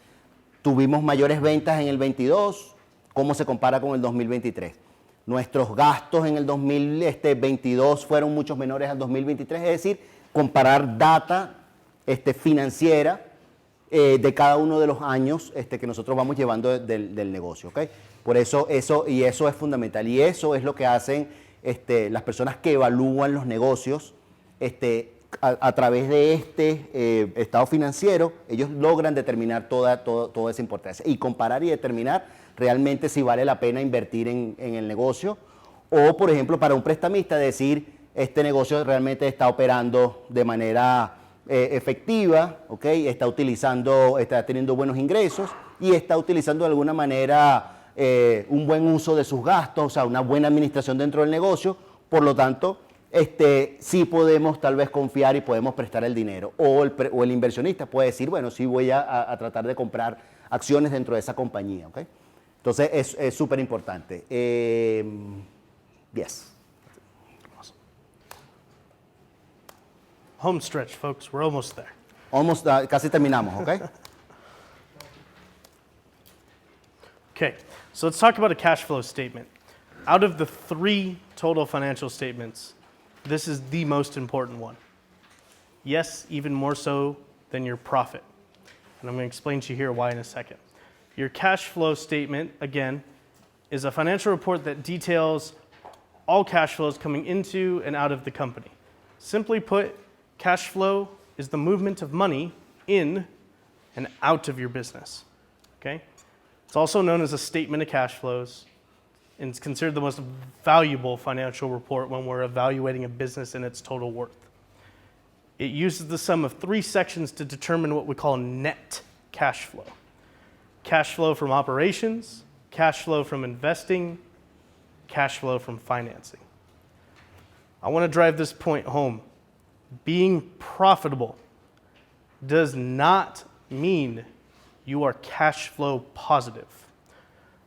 Tuvimos mayores ventas en el 22, ¿cómo se compara con el 2023? Nuestros gastos en el 2022 fueron mucho menores al 2023, es decir, comparar data financiera de cada uno de los años que nosotros vamos llevando del negocio, ¿ok? Por eso eso es fundamental y eso es lo que hacen las personas que evalúan los negocios a través de estado financiero. Ellos logran determinar toda esa importancia y comparar y determinar realmente si vale la pena invertir en el negocio o, por ejemplo, para un prestamista decir este negocio realmente está operando de manera efectiva, ¿okay? Está teniendo buenos ingresos y está utilizando de alguna manera un buen uso de sus gastos, o sea, una buena administración dentro del negocio. Por lo tanto, sí podemos tal vez confiar y podemos prestar el dinero. O el inversionista puede decir, bueno, sí voy a tratar de comprar acciones dentro de esa compañía, ¿ok? Entonces, es súper importante. Yes. Home stretch, folks. We're almost there. Casi terminamos, ¿ok? Okay, so let's talk about a cash flow statement. Out of the 3 total financial statements, this is the most important one. Yes, even more so than your profit. And I'm going to explain to you here why in a second. Your cash flow statement, again, is a financial report that details all cash flows coming into and out of the company. Simply put, cash flow is the movement of money in and out of your business. Okay? It's also known as a statement of cash flows, and it's considered the most valuable financial report when we're evaluating a business and its total worth. It uses the sum of 3 sections to determine what we call net cash flow. Cash flow from operations, cash flow from investing, cash flow from financing. I want to drive this point home. Being profitable does not mean you are cash flow positive.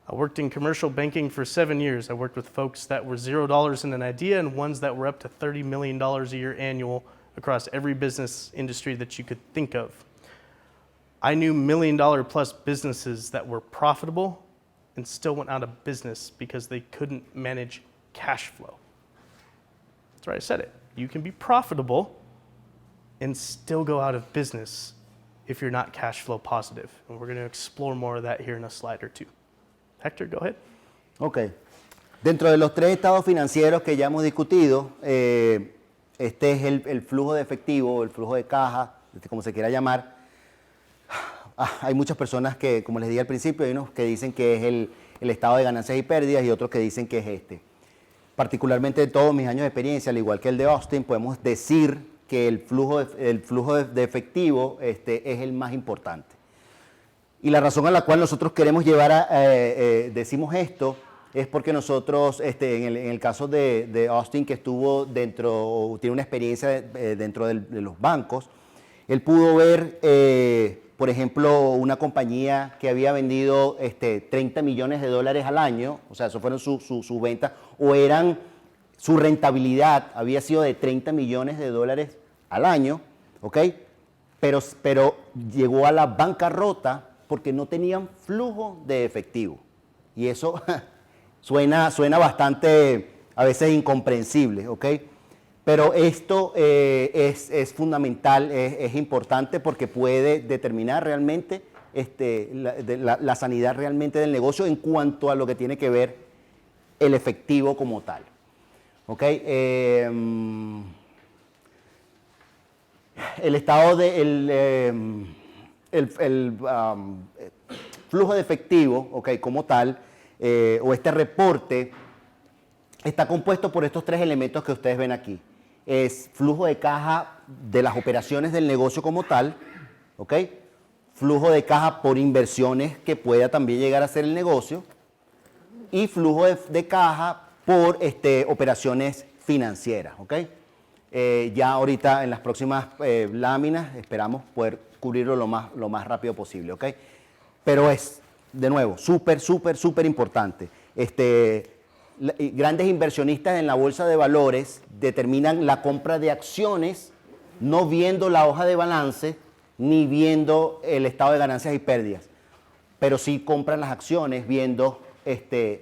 I worked in commercial banking for 7 years. I worked with folks that were $0 in an idea and ones that were up to $30 million a year annual across every business industry that you could think of. I knew $1 million plus businesses that were profitable and still went out of business because they couldn't manage cash flow. That's right, I said it. You can be profitable and still go out of business if you're not cash flow positive. And we're going to explore more of that here in a slide or two. Hector, go ahead. Ok. Dentro de los tres estados financieros que ya hemos discutido, este es el flujo de efectivo, el flujo de caja, como se quiera llamar. Hay muchas personas que, como les dije al principio, hay unos que dicen que es el estado de ganancias y pérdidas y otros que dicen que es este. Particularmente de todos mis años de experiencia, al igual que el de Austin, podemos decir que el flujo de efectivo es el más importante. Y la razón a la cual nosotros queremos decimos esto, es porque nosotros, en el caso de Austin, que estuvo tiene una experiencia dentro de los bancos, él pudo ver, por ejemplo, una compañía que había vendido 30 millones de dólares al año, o sea, eso fueron su venta, su rentabilidad había sido de 30 millones de dólares al año, ¿ok? Pero llegó a la bancarrota porque no tenían flujo de efectivo. Y eso suena bastante, a veces, incomprensible, ¿ok? Pero esto es fundamental, es importante porque puede determinar realmente la sanidad realmente del negocio en cuanto a lo que tiene que ver el efectivo como tal. ¿Ok? El estado flujo de efectivo, ¿ok? Como tal, o este reporte, está compuesto por estos tres elementos que ustedes ven aquí. Es flujo de caja de las operaciones del negocio como tal, ¿ok? Flujo de caja por inversiones que pueda también llegar a ser el negocio y flujo de caja por operaciones financieras, ¿ok? Ya ahorita en las próximas láminas esperamos poder cubrirlo lo más rápido posible, ¿ok? Pero es, de nuevo, súper importante. Grandes inversionistas en la bolsa de valores determinan la compra de acciones no viendo la hoja de balance ni viendo el estado de ganancias y pérdidas, pero sí compran las acciones viendo estado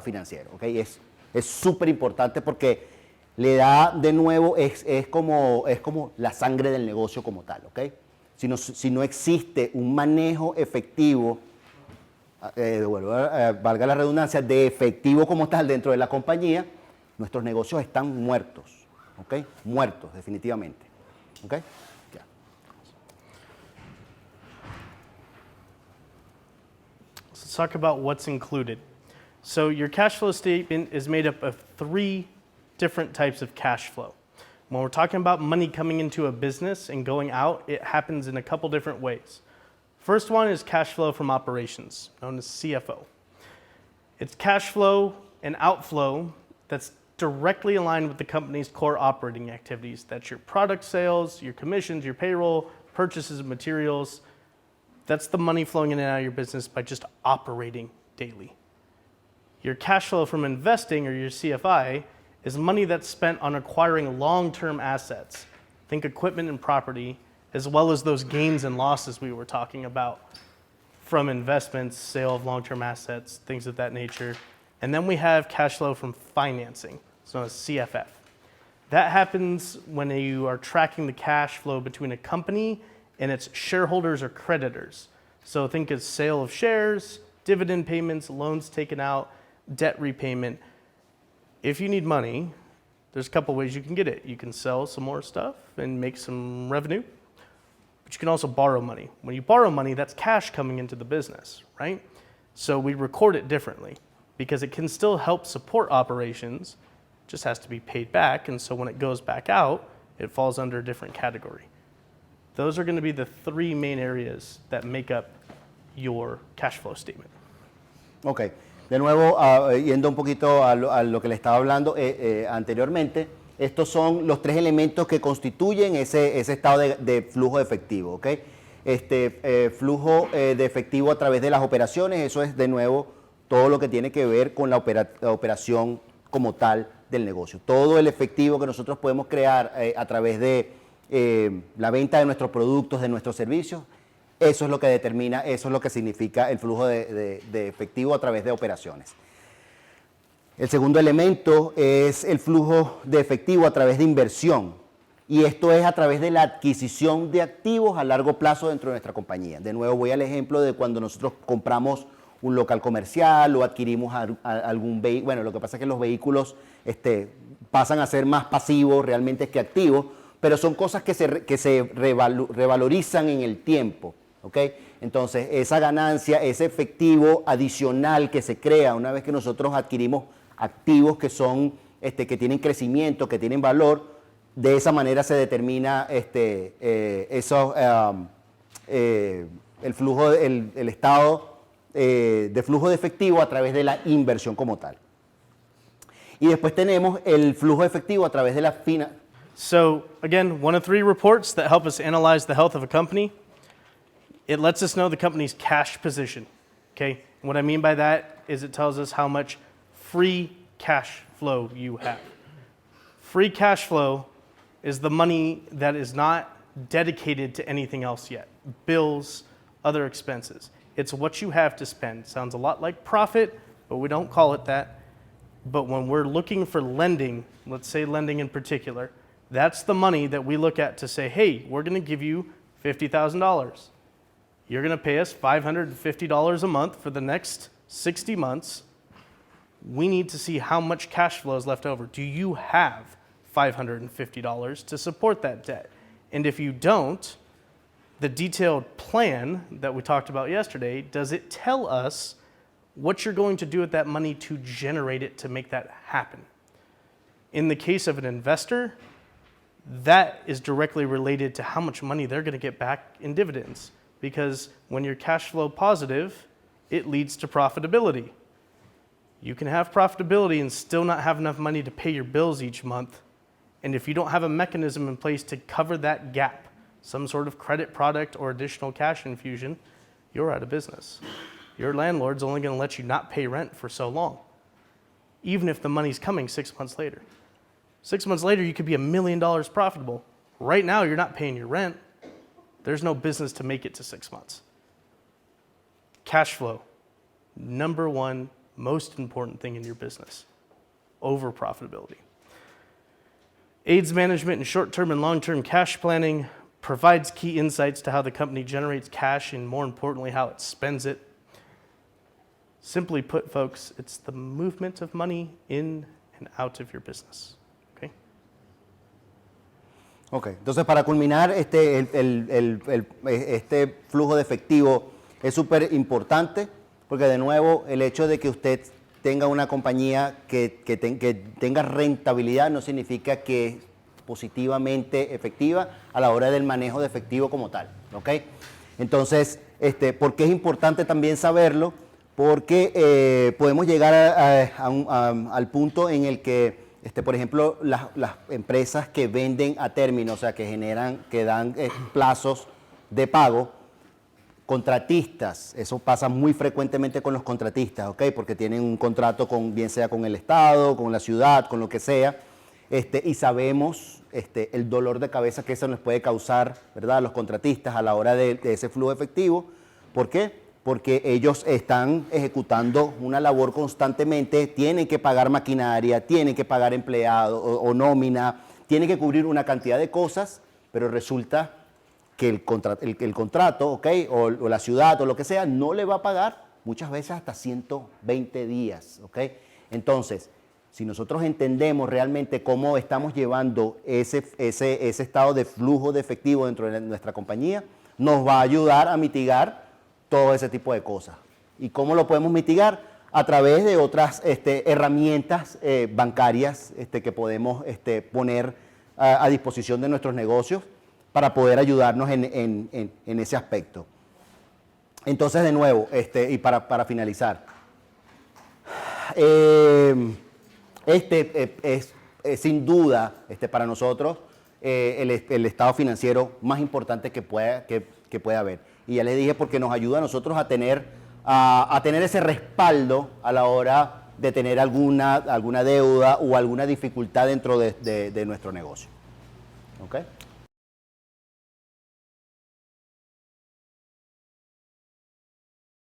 financiero, ¿ok? Es súper importante porque le da, de nuevo, es como la sangre del negocio como tal, ¿ok? Si no existe un manejo efectivo, valga la redundancia, de efectivo como tal dentro de la compañía, nuestros negocios están muertos, ¿ok? Muertos, definitivamente, ¿ok? Ya. Let's talk about what's included. So your cash flow statement is made up of 3 different types of cash flow. When we're talking about money coming into a business and going out, it happens in a couple different ways. First one is cash flow from operations, known as CFO. It's cash flow and outflow that's directly aligned with the company's core operating activities. That's your product sales, your commissions, your payroll, purchases of materials. That's the money flowing in and out of your business by just operating daily. Your cash flow from investing, or your CFI, is money that's spent on acquiring long-term assets. Think equipment and property, as well as those gains and losses we were talking about from investments, sale of long-term assets, things of that nature. And then we have cash flow from financing, so known as CFF. That happens when you are tracking the cash flow between a company and its shareholders or creditors. So think of sale of shares, dividend payments, loans taken out, debt repayment. If you need money, there's a couple ways you can get it. You can sell some more stuff and make some revenue, but you can also borrow money. When you borrow money, that's cash coming into the business, right? So we record it differently because it can still help support operations, just has to be paid back, and so when it goes back out, it falls under a different category. Those are going to be the 3 main areas that make up your cash flow statement. Ok. De nuevo, yendo un poquito a lo que le estaba hablando anteriormente, estos son los 3 elementos que constituyen ese estado de flujo de efectivo, ¿ok? Flujo de efectivo a través de las operaciones, eso es, de nuevo, todo lo que tiene que ver con la operación como tal del negocio. Todo el efectivo que nosotros podemos crear a través de la venta de nuestros productos, de nuestros servicios, eso es lo que determina, eso es lo que significa el flujo de efectivo a través de operaciones. El segundo elemento es el flujo de efectivo a través de inversión. Y esto es a través de la adquisición de activos a largo plazo dentro de nuestra compañía. De nuevo voy al ejemplo de cuando nosotros compramos un local comercial o adquirimos algún vehículo. Bueno, lo que pasa es que los vehículos pasan a ser más pasivos realmente que activos, pero son cosas que se revalorizan en el tiempo. ¿Okay? Entonces, esa ganancia, ese efectivo adicional que se crea una vez que nosotros adquirimos activos que son, que tienen crecimiento, que tienen valor, de esa manera se determina el flujo, el estado de flujo de efectivo a través de la inversión como tal. Y después tenemos el flujo de efectivo a través de la So, again, one of 3 reports that help us analyze the health of a company. It lets us know the company's cash position. Okay? And what I mean by that is it tells us how much free cash flow you have. Free cash flow is the money that is not dedicated to anything else yet. Bills, other expenses. It's what you have to spend. Sounds a lot like profit, but we don't call it that. But when we're looking for lending, let's say lending in particular, that's the money that we look at to say, hey, we're going to give you $50,000. You're going to pay us $550 a month for the next 60 months. We need to see how much cash flow is left over. Do you have $550 to support that debt? And if you don't, the detailed plan that we talked about yesterday, does it tell us what you're going to do with that money to generate it to make that happen? In the case of an investor, that is directly related to how much money they're going to get back in dividends. Because when you're cash flow positive, it leads to profitability. You can have profitability and still not have enough money to pay your bills each month. And if you don't have a mechanism in place to cover that gap, some sort of credit product or additional cash infusion, you're out of business. Your landlord's only going to let you not pay rent for so long, even if the money's coming 6 months later. 6 months later, you could be $1 million profitable. Right now, you're not paying your rent. There's no business to make it to 6 months. Cash flow, number one most important thing in your business, over profitability. AIDS management and short-term and long-term cash planning provides key insights to how the company generates cash and, more importantly, how it spends it. Simply put, folks, it's the movement of money in and out of your business. Okay? Ok, entonces para culminar, este flujo de efectivo es súper importante porque de nuevo el hecho de que usted tenga una compañía que tenga rentabilidad no significa que es positivamente efectiva a la hora del manejo de efectivo como tal. ¿Ok? Entonces, ¿por qué es importante también saberlo? Porque podemos llegar al punto en el que, por ejemplo, las empresas que venden a término, o sea, que dan plazos de pago, contratistas, eso pasa muy frecuentemente con los contratistas, ¿ok? Porque tienen un contrato bien sea con el Estado, con la ciudad, con lo que sea, y sabemos el dolor de cabeza que eso nos puede causar, ¿verdad?, a los contratistas a la hora de ese flujo efectivo. ¿Por qué? Porque ellos están ejecutando una labor constantemente, tienen que pagar maquinaria, tienen que pagar empleados o nómina, tienen que cubrir una cantidad de cosas, pero resulta que el contrato, ¿ok?, o la ciudad o lo que sea, no le va a pagar muchas veces hasta 120 días, ¿ok? Entonces, si nosotros entendemos realmente cómo estamos llevando ese estado de flujo de efectivo dentro de nuestra compañía, nos va a ayudar a mitigar todo ese tipo de cosas. ¿Y cómo lo podemos mitigar? A través de otras herramientas bancarias que podemos poner a disposición de nuestros negocios para poder ayudarnos en ese aspecto. Entonces, de nuevo, y para finalizar, es sin duda para nosotros el estado financiero más importante que pueda haber. Y ya les dije, porque nos ayuda a nosotros a tener ese respaldo a la hora de tener alguna deuda o alguna dificultad dentro de nuestro negocio. ¿Okay?